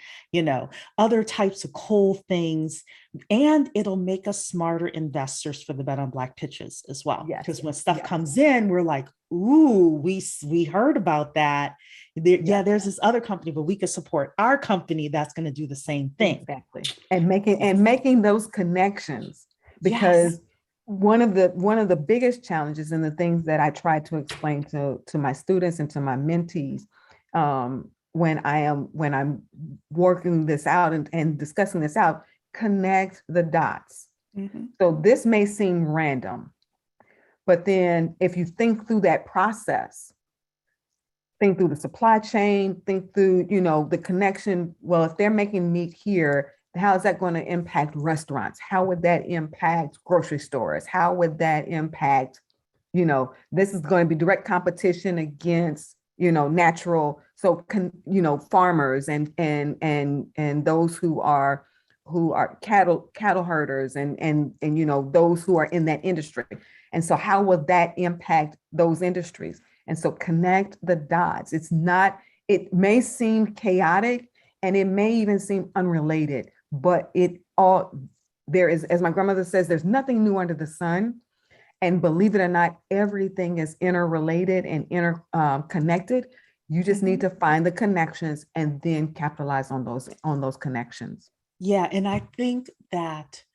other types of cool things, and it'll make us smarter investors for the Bet on Black pitches as well. Because Yes. when stuff Yes. comes in, we're like, ooh, we heard about that. Yeah, Yes. there's this other company, but we could support our company that's going to do the same thing. Exactly. And making those connections, Yes. because one of the biggest challenges and the things that I try to explain to my students and to my mentees, when I'm working this out and discussing this out, connect the dots. Mhm. So this may seem random, but then if you think through that process, think through the supply chain, think through, the connection. Well, if they're making meat here, how is that going to impact restaurants? How would that impact grocery stores? How would that impact, this is going to be direct competition against, natural, so farmers and those who are cattle herders and those who are in that industry. And so how will that impact those industries? And so connect the dots. It may seem chaotic and it may even seem unrelated, but there is, as my grandmother says, there's nothing new under the sun. And believe it or not, everything is interrelated and interconnected. You just need Mhm. to find the connections and then capitalize on those connections. Yeah, and I think that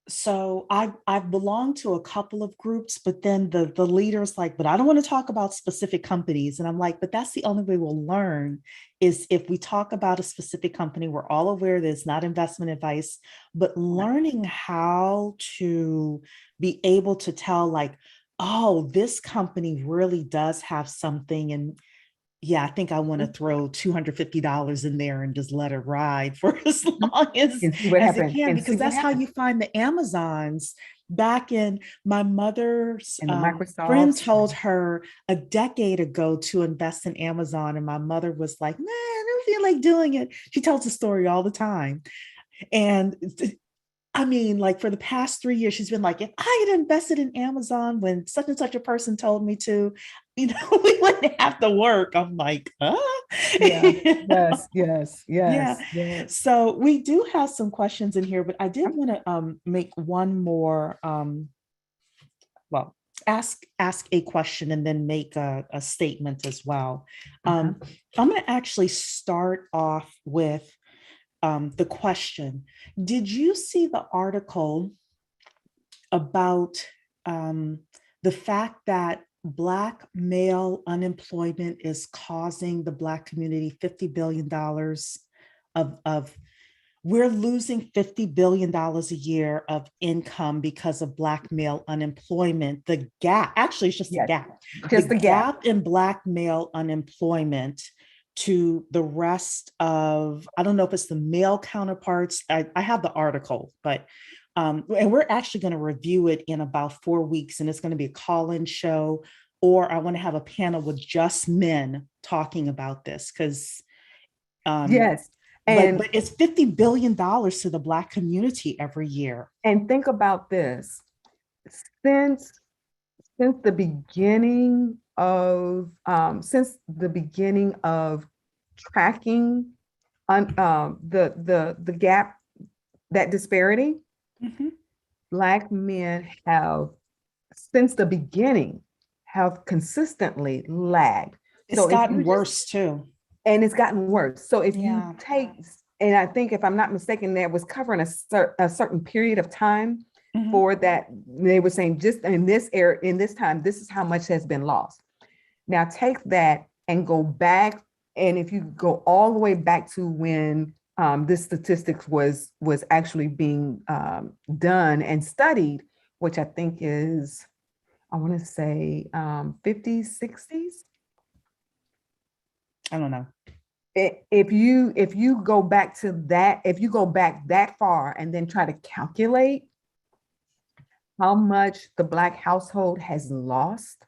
so I've belonged to a couple of groups, but then the leaders like, but I don't want to talk about specific companies. And I'm like, but that's the only way we'll learn is if we talk about a specific company. We're all aware that it's not investment advice, but learning how to be able to tell like, oh, this company really does have something. And yeah, I think I want to Mhm. throw $250 in there and just let it ride for as Mhm. long And see what as it happens. can, And see because what that's how happens. you find the Amazons. Back in my mother's And the friend Microsoft. told her a decade ago to invest in Amazon, and my mother was like, "Man, I don't feel like doing it." She tells the story all the time, and I mean, like for the past 3 years, she's been like, if I had invested in Amazon when such and such a person told me to, we wouldn't have to work. I'm like, Yeah. Yes. Yes. Yeah. Yes. Yes. So we do have some questions in here, but I did want to make one more well, ask a question and then make a statement as well. Uh-huh. I'm going to actually start off with the question. Did you see the article about the fact that Black male unemployment is causing the Black community $50 billion of we're losing $50 billion a year of income because of Black male unemployment. The gap, actually, it's just a Yes. gap. The Just the gap. gap in Black male unemployment to the rest of, I don't know if it's the male counterparts. I have the article, but and we're actually going to review it in about 4 weeks, and it's going to be a call-in show. or I want to have a panel with just men talking about this because um, Yes. And but it's $50 billion to the Black community every year. think about this. Since the beginning of tracking the gap, that disparity, Mhm. Black men have since the beginning have consistently lagged. It's So if you gotten just worse too. and it's gotten worse. So if you Yeah. take, and I think if I'm not mistaken, that was covering a certain period of time Mhm. for that. They were saying just in this era, in this time, this is how much has been lost. Now take that and go back, and if you go all the way back to when this statistics was actually being done and studied, which I think is, I want to say 50s, 60s. I don't know. If you go back to that, if you go back that far and then try to calculate how much the Black household has lost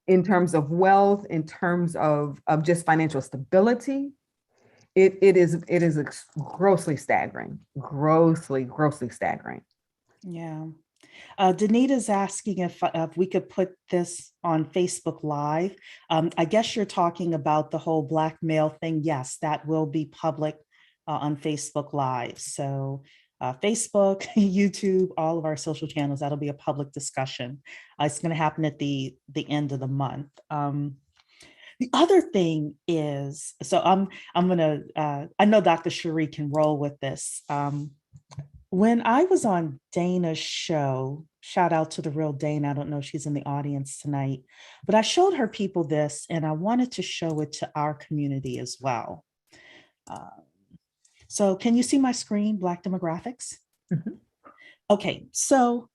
in terms of wealth, in terms of just financial stability, it is grossly staggering, grossly staggering. Yeah. Danita's asking if we could put this on Facebook Live. I guess you're talking about the whole blackmail thing. Yes, that will be public on Facebook Live. So Facebook, YouTube, all of our social channels, that'll be a public discussion. It's going to happen at the end of the month. The other thing is, so I'm gonna I know Dr. Cheri can roll with this. When I was on Dana's show, shout out to the real Dana. I don't know if she's in the audience tonight, but I showed her people this and I wanted to show it to our community as well. Uh, so can you see my screen, Black demographics? Mhm. Okay, so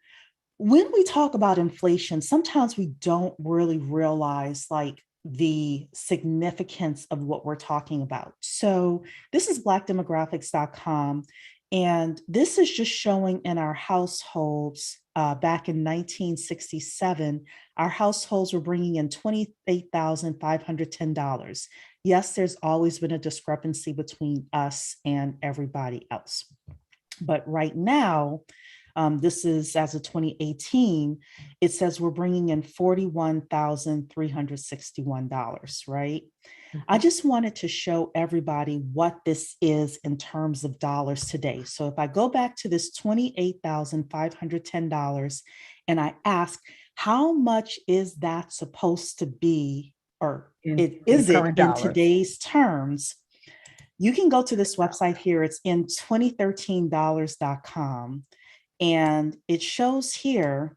when we talk about inflation, sometimes we don't really realize like the significance of what we're talking about. So this is blackdemographics.com. And this is just showing in our households back in 1967, our households were bringing in $28,510. Yes, there's always been a discrepancy between us and everybody else. But right now, this is as of 2018, it says we're bringing in $41,361, right? I Mhm. just wanted to show everybody what this is in terms of dollars today. So if I go back to this $28,510 and I ask, how much is that supposed to be, or In is it current in dollars. today's terms? You can go to this website here. It's in 2013dollars.com. And it shows here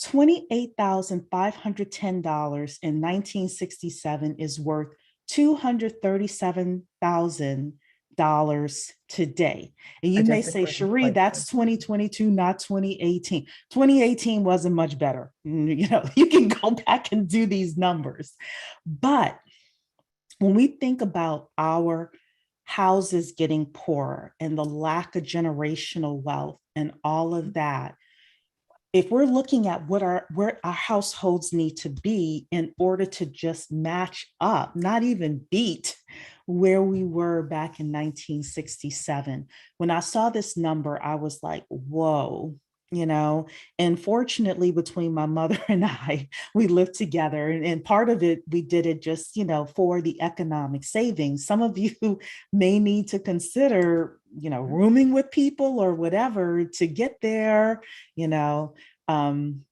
$28,510 in 1967 is worth $237,000 today. And you may Adjusted say, for Cheri, inflation. that's 2022, not 2018. 2018 wasn't much better. You know, you can go back and do these numbers. But when we think about our houses getting poorer and the lack of generational wealth and all of that, if we're looking at what our where our households need to be in order to just match up, not even beat where we were back in 1967. When I saw this number, I was like, whoa, you know. And fortunately, between my mother and I, we lived together. And part of it, we did it just, you know, for the economic savings. Some of you may need to consider, you know, rooming with people or whatever to get there, you know. um,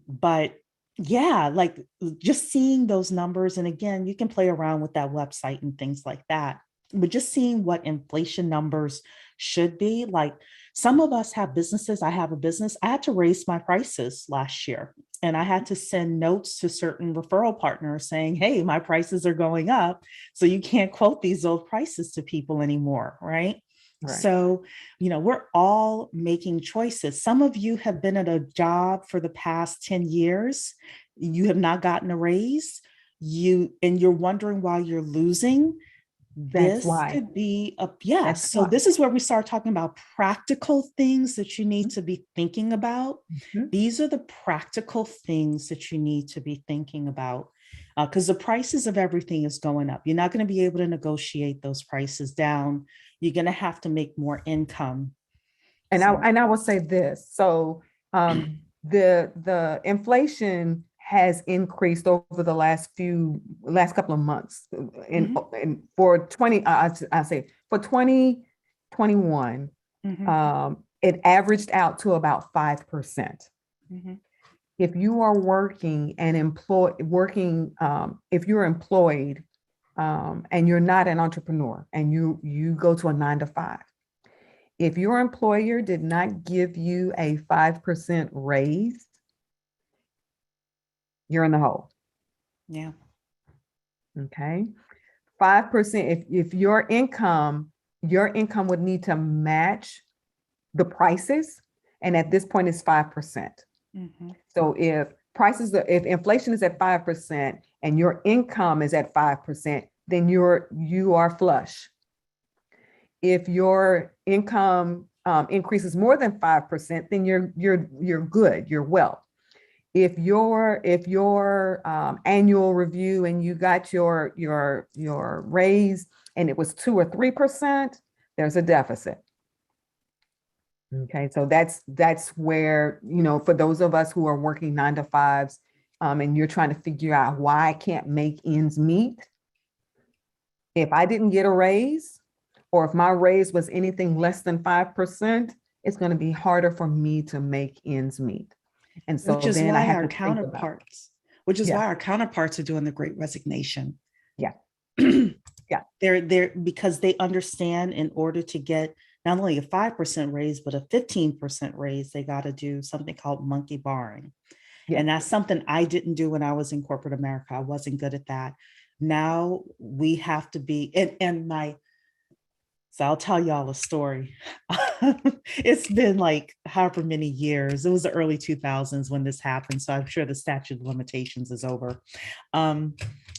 but yeah, like just seeing those numbers, and again, you can play around with that website and things like that, but just seeing what inflation numbers should be. Like some of us have businesses. I have a business. I had to raise my prices last year, and I had to send notes to certain referral partners saying, hey, my prices are going up, so you can't quote these old prices to people anymore, right? Right. So, you know, we're all making choices. Some of you have been at a job for the past 10 years. You have not gotten a raise. You're wondering why you're losing. That's This why. could be a That's yes. So why. this is where we start talking about practical things that you need to be thinking about. Mhm. These are the practical things that you need to be thinking about because the prices of everything is going up. You're not going to be able to negotiate those prices down. You're going to have to make more income. So, And I will say this. So the inflation has increased over the last couple of months. mhm, In for 20, I say for 2021, mhm, it averaged out to about 5%. mhm, If you are working and if you're employed and you're not an entrepreneur and you go to a 9 to 5, if your employer did not give you a 5% raise, you're in the hole. yeah. Okay. 5%, if your income would need to match the prices. And at this point, it's 5%. Mhm. So if inflation is at 5% and your income is at 5%, then you are flush. If your income increases more than 5%, then you're good, you're well. If your annual review and you got your raise and it was 2 or 3%, there's a deficit. Okay, so that's where, for those of us who are working 9 to 5s, and you're trying to figure out why I can't make ends meet. If I didn't get a raise, or if my raise was anything less than 5%, it's going to be harder for me to make ends meet. And Which so is then I why have our to think about, counterparts, which is yeah, why our counterparts are doing the great resignation. yeah, yeah, They're because they understand in order to get not only a 5% raise, but a 15% raise, they got to do something called monkey barring. yeah. And that's something I didn't do when I was in corporate America. I wasn't good at that. Now we have to be, and my so I'll tell y'all a story. It's been like however many years. It was the early 2000s when this happened. So I'm sure the statute of limitations is over. Um,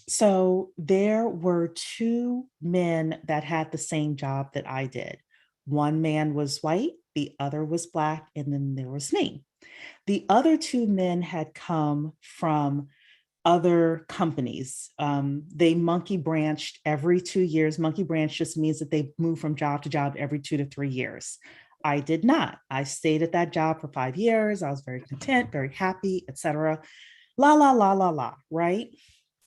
so there were two men that had the same job that I did. One man was white, the other was black, and then there was me. The other two men had come from other companies. They monkey branched every 2 years. Monkey branch just means that they move from job to job every 2 to 3 years. I did not. I stayed at that job for 5 years. I was very content, very happy, etc. La la la la la. Right?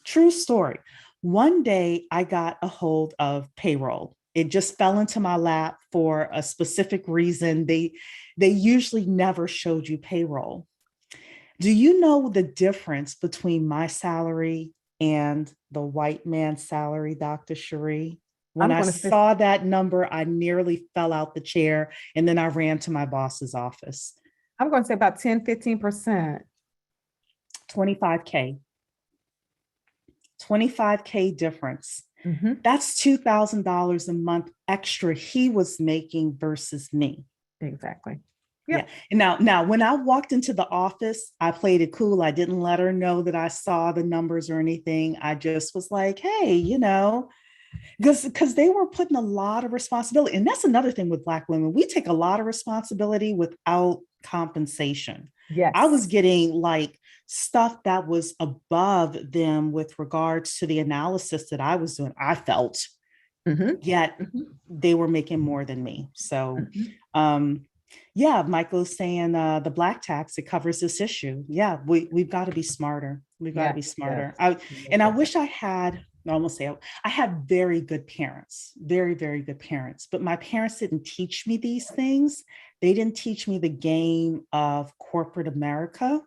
True story. One day I got a hold of payroll. It just fell into my lap for a specific reason. They usually never showed you payroll. Do you know the difference between my salary and the white man's salary, Dr. Cheri? When I'm I going to say, saw that number, I nearly fell out the chair and then I ran to my boss's office. I'm going to say about 10, 15%. 25K, 25K difference. Mm-hmm. That's $2,000 a month extra he was making versus me. Exactly. Yeah. Yep. And now when I walked into the office, I played it cool. I didn't let her know that I saw the numbers or anything. I just was like, hey, because they were putting a lot of responsibility. And that's another thing with Black women. We take a lot of responsibility without compensation. I was Yes. getting like stuff that was above them with regards to the analysis that I was doing. I felt, Mm-hmm. yet Mm-hmm. they were making more than me. So, Mm-hmm. um, yeah, Michael's saying the black tax, it covers this issue. Yeah, we've got to be smarter. We've got to be Yes. Yes. smarter. Yes. And I Yes. wish I had, I almost say I had very good parents, very, very good parents, but my parents didn't teach me these things. They didn't teach me the game of corporate America.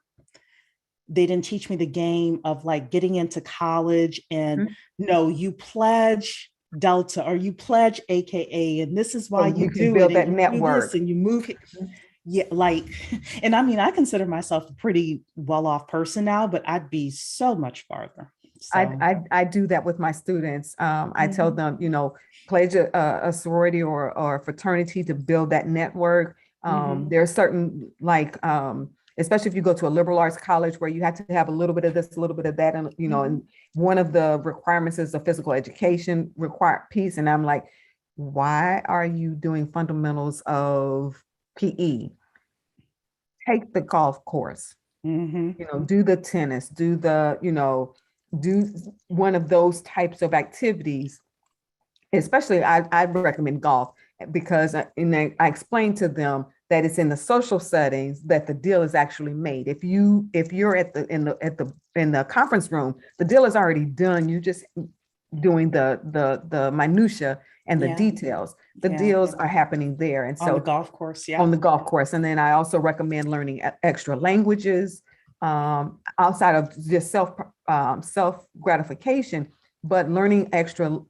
They didn't teach me the game of like getting into college and Mhm. no, you pledge Delta or you pledge AKA, and this is why So you you can do it build and that you do this network. and you move. Mhm. Yeah, like, and I mean, I consider myself a pretty well off person now, but I'd be so much farther. So, I do that with my students. I tell mhm, them, pledge a sorority or a fraternity to build that network. mhm, There are certain, like, especially if you go to a liberal arts college where you have to have a little bit of this, a little bit of that, and and one of the requirements is a physical education required piece. And I'm like, why are you doing fundamentals of PE? Take the golf course, do the tennis, do do one of those types of activities. Especially, I recommend golf because I explained to them that it's in the social settings that the deal is actually made. If you're in the conference room, the deal is already done. You're just doing the minutia and the details. The deals are happening there, and so on the golf course, on the golf course. And then I also recommend learning extra languages outside of just self gratification, but learning extra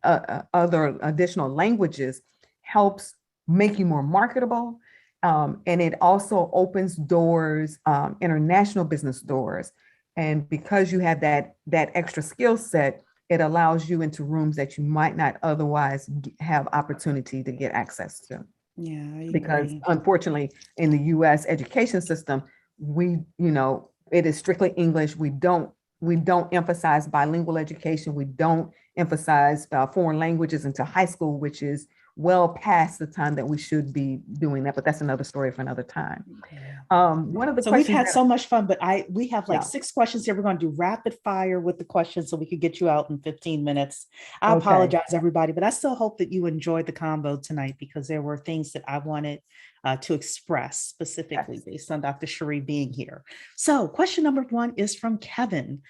other additional languages helps make you more marketable. And it also opens doors, international business doors. And because you have that extra skill set, it allows you into rooms that you might not otherwise have opportunity to get access to. Yeah, I because agree. unfortunately in the US education system, it is strictly English. We don't emphasize bilingual education. We don't emphasize foreign languages into high school, which is well past the time that we should be doing that. But that's another story for another time. One of the So we've questions had so much fun, but we have like Yeah. 6 questions here. We're going to do rapid fire with the questions so we could get you out in 15 minutes. I Okay. apologize, everybody, but I still hope that you enjoyed the combo tonight because there were things that I wanted to express specifically based on Dr. Cheri being here. So question number 1 is from Kevin.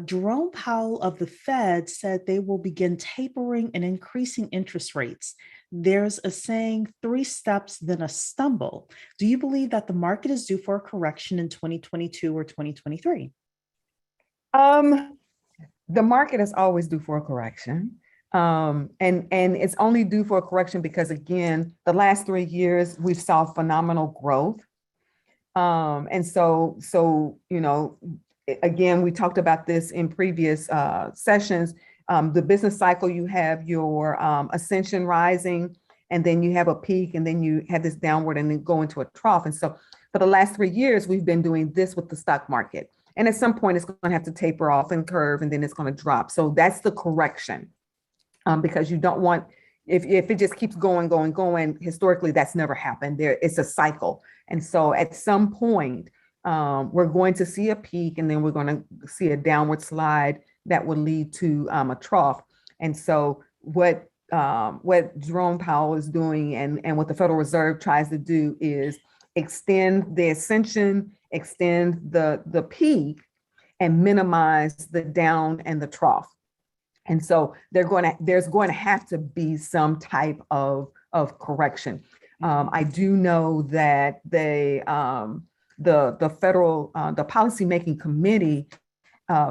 Jerome Powell of the Fed said they will begin tapering and increasing interest rates. There's a saying, 3 steps, then a stumble. Do you believe that the market is due for a correction in 2022 or 2023? The market is always due for a correction. And it's only due for a correction because, again, the last 3 years we've saw phenomenal growth. And so again, we talked about this in previous sessions. The business cycle, you have your ascension rising, and then you have a peak, and then you have this downward and then go into a trough. And so for the last 3 years, we've been doing this with the stock market. And at some point, it's going to have to taper off and curve, and then it's going to drop. So that's the correction, because you don't want, if it just keeps going, historically, that's never happened. It's a cycle. And so at some point, we're going to see a peak, and then we're going to see a downward slide that will lead to a trough. And so what Jerome Powell is doing and what the Federal Reserve tries to do is extend the ascension, extend the peak, and minimize the down and the trough. And so there's going to have to be some type of correction. I do know that the federal the policymaking committee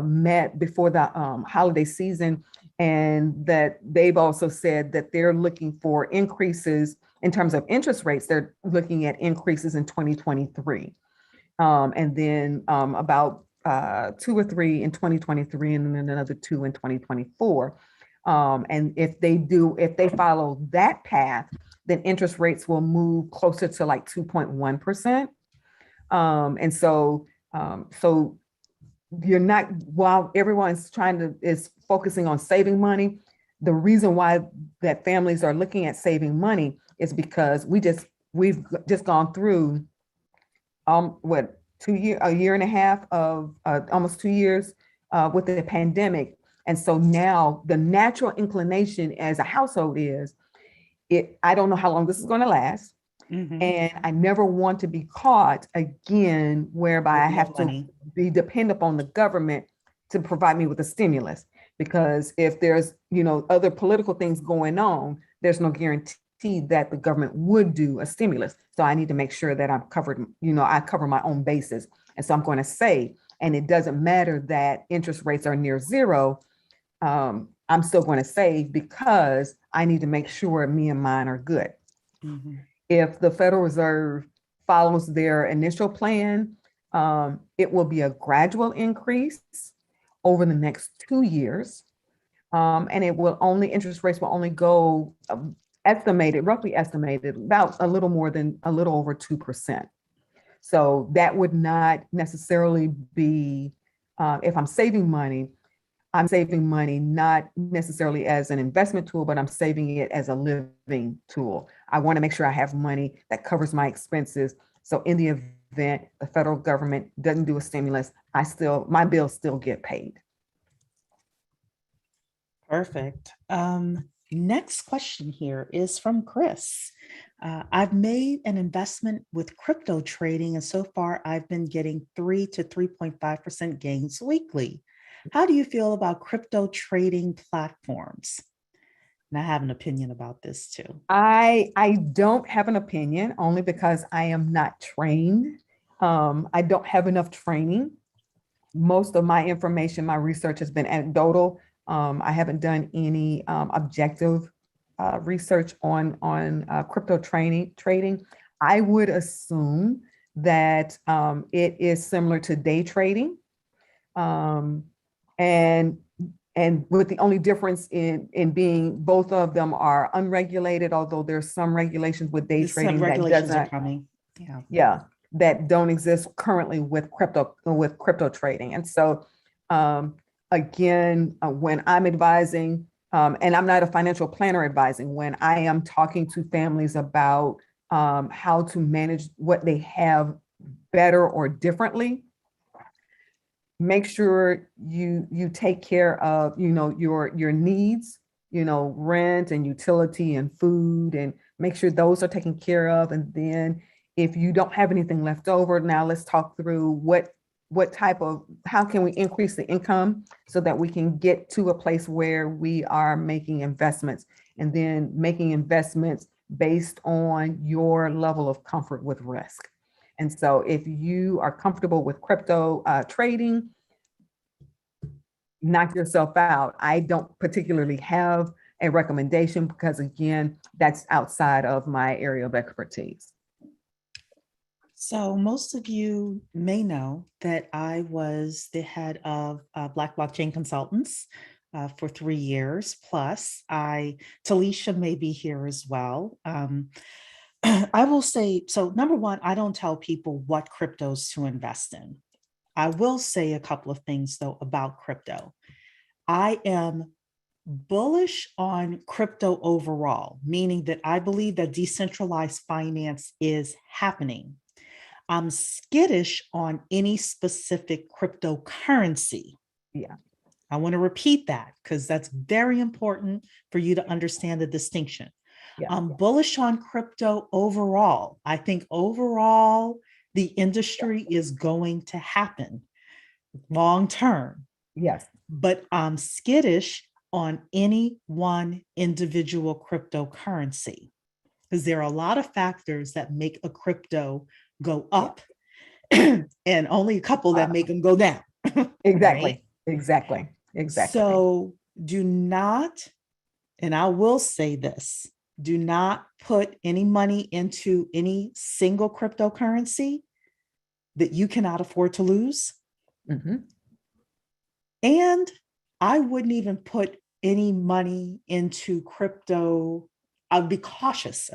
met before the holiday season, and that they've also said that they're looking for increases in terms of interest rates. They're looking at increases in 2023, and then about 2 or 3 in 2023, and then another 2 in 2024. And if they follow that path, then interest rates will move closer to like 2.1%. And so you're not, while everyone's is focusing on saving money, the reason why that families are looking at saving money is because we've just gone through a year and a half of almost 2 years with the pandemic. And so now the natural inclination as a household is, I don't know how long this is going to last. Mm-hmm. And I never want to be caught again, whereby I have to be dependent upon the government to provide me with a stimulus. Because if there's, other political things going on, there's no guarantee that the government would do a stimulus. So I need to make sure that I'm covered, I cover my own bases. And so I'm going to save. And it doesn't matter that interest rates are near zero. I'm still going to save because I need to make sure me and mine are good. Mm-hmm. If the Federal Reserve follows their initial plan, it will be a gradual increase over the next 2 years. And interest rates will only go roughly estimated about a little over 2%. So that would not necessarily be, if I'm saving money, I'm saving money not necessarily as an investment tool, but I'm saving it as a living tool. I want to make sure I have money that covers my expenses. So in the event the federal government doesn't do a stimulus, my bills still get paid. Perfect. Next question here is from Chris. I've made an investment with crypto trading, and so far I've been getting 3 to 3.5% gains weekly. How do you feel about crypto trading platforms? And I have an opinion about this too. I don't have an opinion only because I am not trained. I don't have enough training. Most of my information, my research has been anecdotal. I haven't done any objective research on crypto trading. I would assume that it is similar to day trading, um, and with the only difference in being both of them are unregulated, although there's some regulations with day Some trading that regulations are doesn't, coming. Yeah. yeah, that don't exist currently with crypto trading. And so again, when I'm advising, and I'm not a financial planner advising, when I am talking to families about how to manage what they have better or differently, make sure you take care of, your needs, rent and utility and food, and make sure those are taken care of. And then if you don't have anything left over, now let's talk through how can we increase the income so that we can get to a place where we are making investments, and then making investments based on your level of comfort with risk. And so if you are comfortable with crypto trading, knock yourself out. I don't particularly have a recommendation because, again, that's outside of my area of expertise. So most of you may know that I was the head of Black Blockchain Consultants for 3 years. Plus, Talisha may be here as well. I will say, so number one, I don't tell people what cryptos to invest in. I will say a couple of things though about crypto. I am bullish on crypto overall, meaning that I believe that decentralized finance is happening. I'm skittish on any specific cryptocurrency. Yeah. I want to repeat that because that's very important for you to understand the distinction. Yeah. I'm bullish on crypto overall. I think overall, the industry is going to happen long term. Yes. But I'm skittish on any one individual cryptocurrency because there are a lot of factors that make a crypto go up and only a couple that make them go down. Exactly. Right? Exactly. So do not, and I will say this, do not put any money into any single cryptocurrency that you cannot afford to lose. Mm-hmm. And I wouldn't even put any money into crypto. I'll be cautious.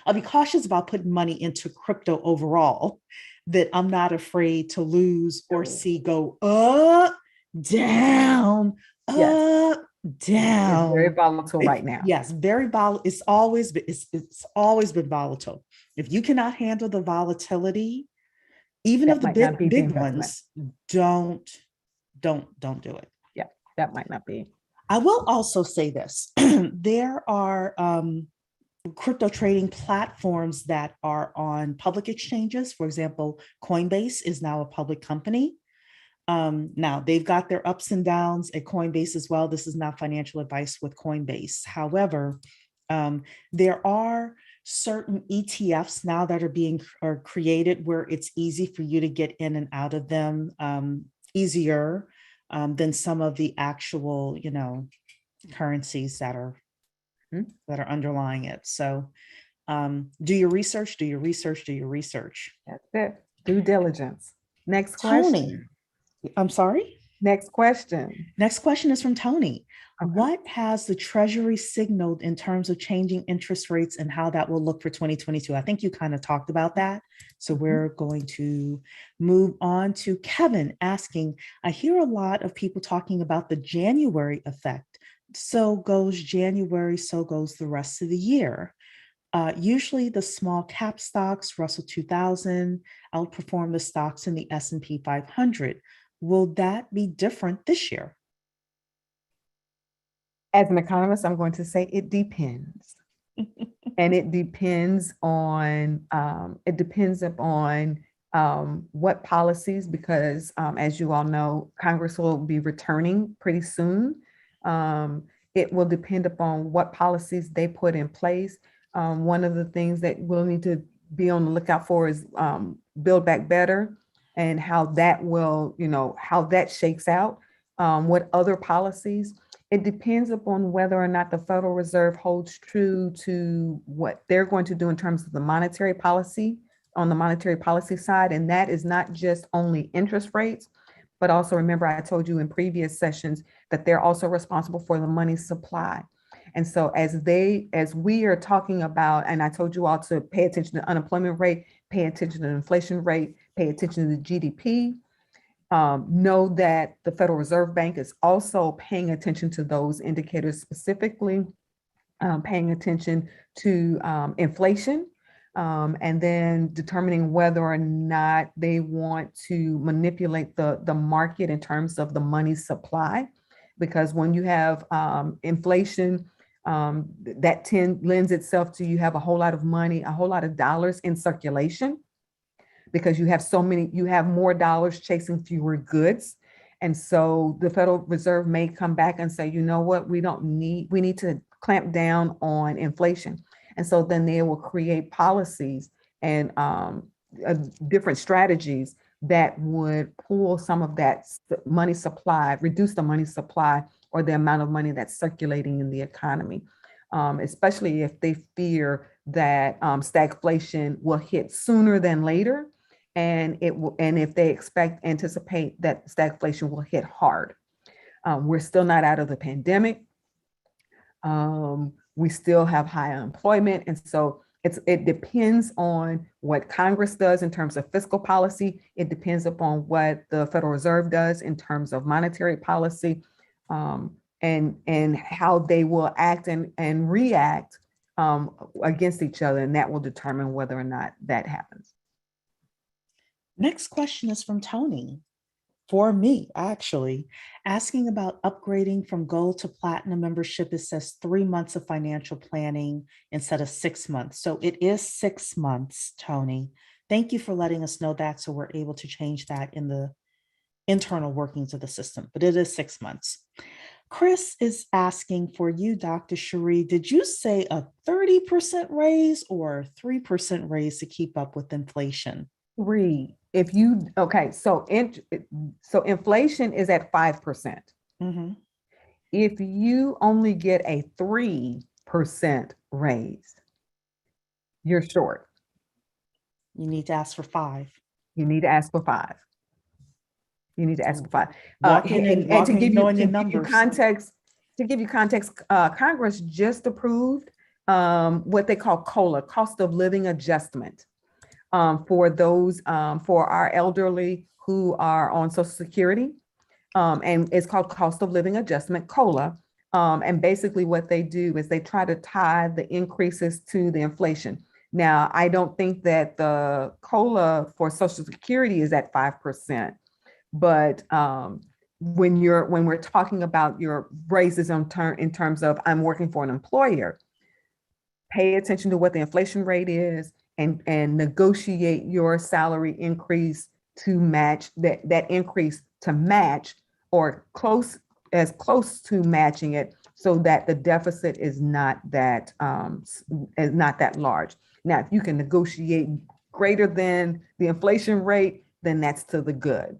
I'll be cautious about putting money into crypto overall that I'm not afraid to lose or see go up, down, Yes. up, down. It's very volatile right now. Yes, very volatile. It's always been volatile. If you cannot handle the volatility, even That of the might not be the big investment. ones, don't do it. Yeah, that might not be. I will also say this. There are crypto trading platforms that are on public exchanges. For example, Coinbase is now a public company. Now they've got their ups and downs at Coinbase as well. This is not financial advice with Coinbase. However, there are certain ETFs now that are created where it's easy for you to get in and out of them easier than some of the actual, currencies that are underlying it. So do your research, do your research, do your research. That's it. Due diligence. Next Tony, question. I'm sorry. Next question. Next question is from Tony. Okay. What has the Treasury signaled in terms of changing interest rates and how that will look for 2022? I think you kind of talked about that. So Mhm. we're going to move on to Kevin asking, I hear a lot of people talking about the January effect. So goes January, so goes the rest of the year. Usually the small cap stocks, Russell 2000, outperform the stocks in the S&P 500. Will that be different this year? As an economist, I'm going to say it depends. And it depends on what policies, because as you all know, Congress will be returning pretty soon. It will depend upon what policies they put in place. One of the things that we'll need to be on the lookout for is Build Back Better, and how that will, how that shakes out. What other policies? It depends upon whether or not the Federal Reserve holds true to what they're going to do in terms of the monetary policy, on the monetary policy side. And that is not just only interest rates, but also, remember, I told you in previous sessions that they're also responsible for the money supply. And so as we are talking about, and I told you all to pay attention to the unemployment rate, pay attention to the inflation rate, pay attention to the GDP. Know that the Federal Reserve Bank is also paying attention to those indicators, specifically paying attention to inflation, and then determining whether or not they want to manipulate the market in terms of the money supply. Because when you have inflation, that lends itself to, you have a whole lot of money, a whole lot of dollars in circulation, because you have more dollars chasing fewer goods. And so the Federal Reserve may come back and say, you know what, we need to clamp down on inflation. And so then they will create policies and different strategies that would pull some of that money supply, reduce the money supply or the amount of money that's circulating in the economy, especially if they fear that stagflation will hit sooner than later, and if they anticipate that stagflation will hit hard. We're still not out of the pandemic. We still have high unemployment, and so it depends on what Congress does in terms of fiscal policy. It depends upon what the Federal Reserve does in terms of monetary policy, and how they will act and react against each other, and that will determine whether or not that happens. Next question is from Tony. For me, actually, asking about upgrading from gold to platinum membership. It says 3 months of financial planning instead of 6 months. So it is 6 months, Tony. Thank you for letting us know that, so we're able to change that in the internal workings of the system, but it is 6 months. Chris is asking for you, Dr. Cheri, did you say a 30% raise or a 3% raise to keep up with inflation? Okay, so inflation is at 5%. Mm-hmm. If you only get a 3% raise, you're short. You need to ask for 5. You need to ask for 5. You need to ask for 5. And to give you knowing your numbers. Congress just approved what they call COLA, cost of living adjustment, for our elderly who are on Social Security, and it's called cost of living adjustment, COLA. And basically what they do is they try to tie the increases to the inflation. Now, I don't think that the COLA for Social Security is at 5%, but when we're talking about your raises in terms of I'm working for an employer, pay attention to what the inflation rate is, and negotiate your salary increase to match that increase, to match or close to matching it, so that the deficit is not that large. Now, if you can negotiate greater than the inflation rate, then that's to the good.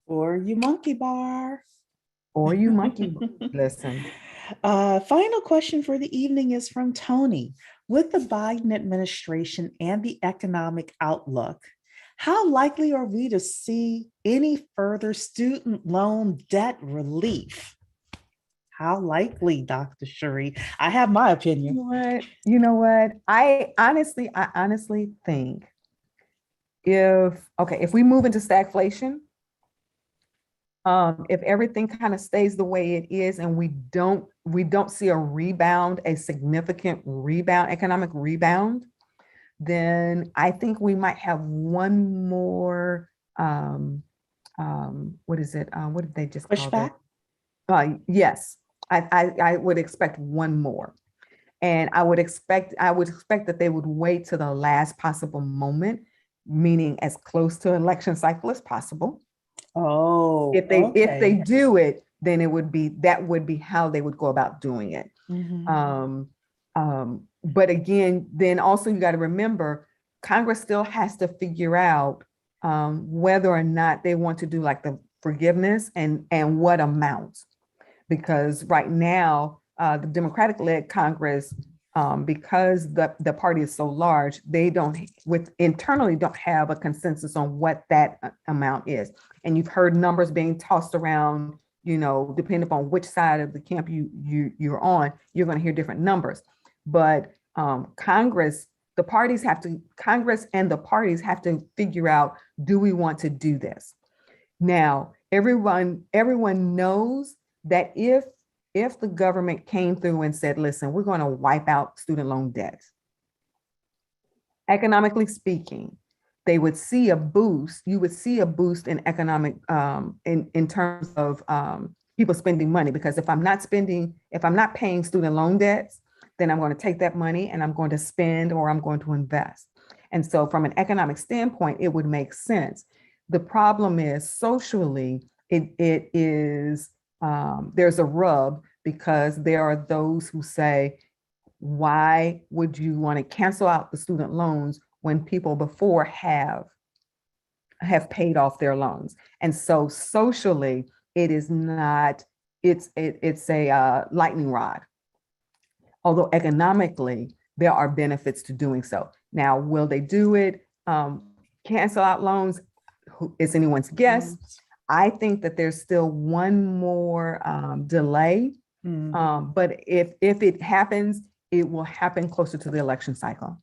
Or you monkey bar. Or you monkey. Listen. Final question for the evening is from Tony. With the Biden administration and the economic outlook, How likely are we to see any further student loan debt relief? How likely, Dr. Cheri? I have my You know opinion. what? You know what? I honestly think if we move into stagflation, if everything kind of stays the way it is and we don't see a rebound, a significant rebound, economic rebound, then I think we might have one more what is it? What did they just call it? Pushback? Yes, I would expect one more. And I would expect that they would wait to the last possible moment, meaning as close to election cycle as possible. Oh, If they okay. do it, then that would be how they would go about doing it. Mhm. But again, then also you got to remember, Congress still has to figure out whether or not they want to do like the forgiveness and what amounts, because right now the Democratic-led Congress, because the party is so large, they don't with internally don't have a consensus on what that amount is. And you've heard numbers being tossed around, depending upon which side of the camp you're on, you're going to hear different numbers. But Congress and the parties have to figure out, do we want to do this? Now, everyone knows that if the government came through and said, listen, we're going to wipe out student loan debt, economically speaking, they would see a boost. You would see a boost in economic in terms of people spending money. Because if I'm not paying student loan debts, then I'm going to take that money and I'm going to spend or I'm going to invest. And so from an economic standpoint, it would make sense. The problem is socially, it is there's a rub, because there are those who say, why would you want to cancel out the student loans when people before have paid off their loans? And so socially, it is not, it's a lightning rod. Although economically, there are benefits to doing so. Now, will they do it? Cancel out loans? It's anyone's guess. I think that there's still one more delay. But if it happens, it will happen closer to the election cycle.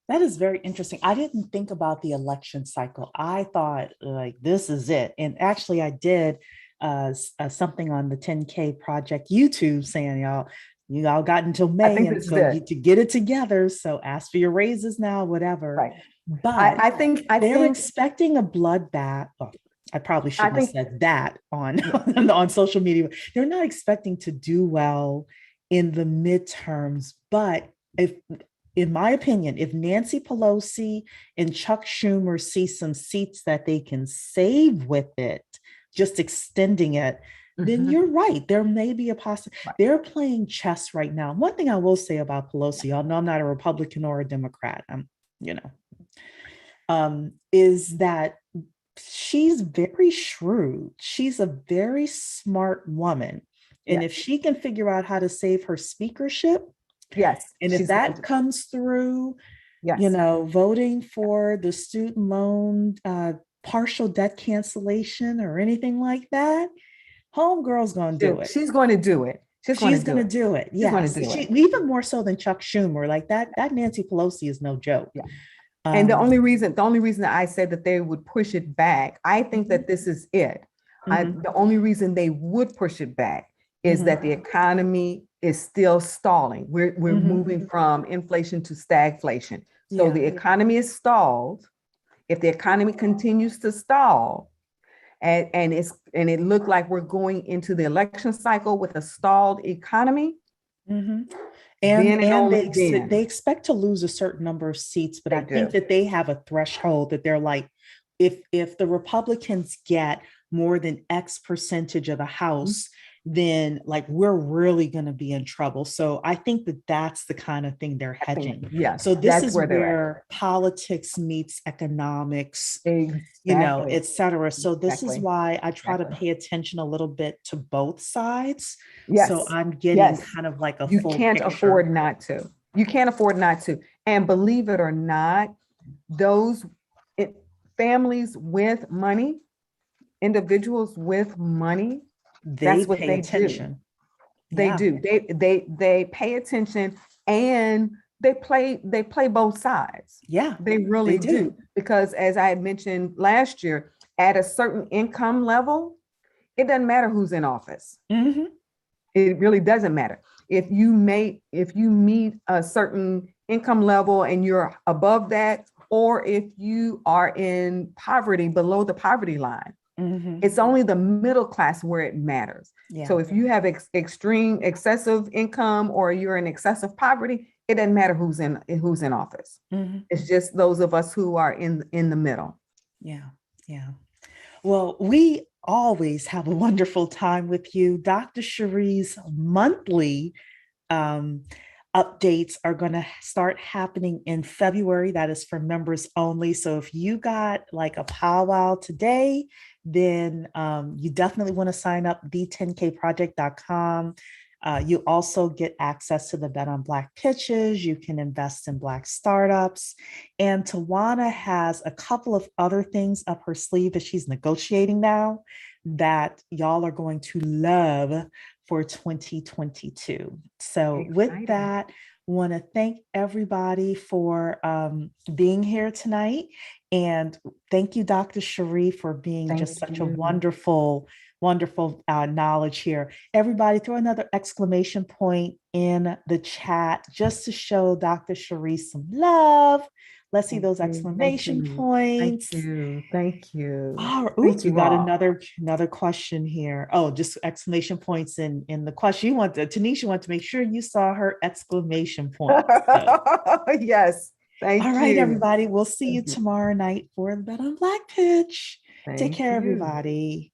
That is very interesting. I didn't think about the election cycle. I thought like this is it. And actually, I did something on the 10K Project YouTube saying you all got until I May, think and this is so you it. to get it together. So ask for your raises now, whatever. Right. But I think I they're think expecting a bloodbath. Well, I probably I shouldn't have think said that on yeah. on social media. They're not expecting to do well in the midterms, but if in my opinion, if Nancy Pelosi and Chuck Schumer see some seats that they can save with it, just extending it, then Mhm. you're right. There may be a possibility. Right. They're playing chess right now. One thing I will say about Pelosi, y'all know I'm not a Republican or a Democrat. You know, is that she's very shrewd. She's a very smart woman. And Yes. if she can figure out how to save her speakership, Yes. and if She's going that to. comes through, Yes. voting for the student loan partial debt cancellation or anything like that, homegirl's gonna do it. She's going to do it. She's going to She's do gonna it. do it. She's going to Yes, do she it. even more so than Chuck Schumer. Like that Nancy Pelosi is no joke. Yeah. And the Um, only reason, the only reason that I said that they would push it back, I think that this is it. mhm, The only reason they would push it back is mhm, that the economy is still stalling. We're mhm. moving from inflation to stagflation. So Yeah. the economy is stalled. If the economy continues to stall, and it looked like we're going into the election cycle with a stalled economy, Mhm. then and And only they then expect to lose a certain number of seats, but they I think do. that they have a threshold that they're like, if the Republicans get more than X percentage of the House, then like we're really going to be in trouble. So I think that that's the kind of thing they're I think, hedging. yes, So this that's is where they're at. where politics meets economics, Exactly. et cetera. So this is Exactly. why I try to Exactly. pay attention a little bit to both sides. So Yes. I'm getting Yes. kind of like a You full can't picture. afford not to. You can't afford not to. And believe it or not, those it families with money, individuals with money, They that's what pay they do. attention. They Yeah, do. They pay attention, and they play both sides. yeah, They they really do. do. Because as I had mentioned last year, at a certain income level, it doesn't matter who's in office. Hmm. It really doesn't matter. If you meet a certain income level and you're above that, or if you are in poverty, below the poverty line, Hmm. it's only the middle class where it matters. Yeah. So if you have extreme excessive income or you're in excessive poverty, it doesn't matter who's in office. Hmm. It's just those of us who are in the middle. Yeah. Yeah. Well, we always have a wonderful time with you. Dr. Cherie's monthly um, updates are going to start happening in February. That is for members only. So if you got like a powwow today, then you definitely want to sign up the10kproject.com. You also get access to the Bet on Black pitches. You can invest in Black startups. And Tawana has a couple of other things up her sleeve that she's negotiating now that y'all are going to love for 2022. So, with Exciting. that, want to thank everybody for being here tonight. And thank you, Dr. Cheri, for being Thank just such a you. wonderful knowledge here. Everybody, throw another exclamation point in the chat just to show Dr. Cheri some love. Let's see Thank those you. Thank exclamation you. Thank points. you. Thank you. Oh, Thank oops, we you got all. another question here. Oh, just exclamation points in the question. Tanisha wanted to make sure you saw her exclamation point. So, Yes. all Thank right, you. everybody. We'll see you Thank you. tomorrow night for the Bet on Black pitch. Take Thank care, you. everybody.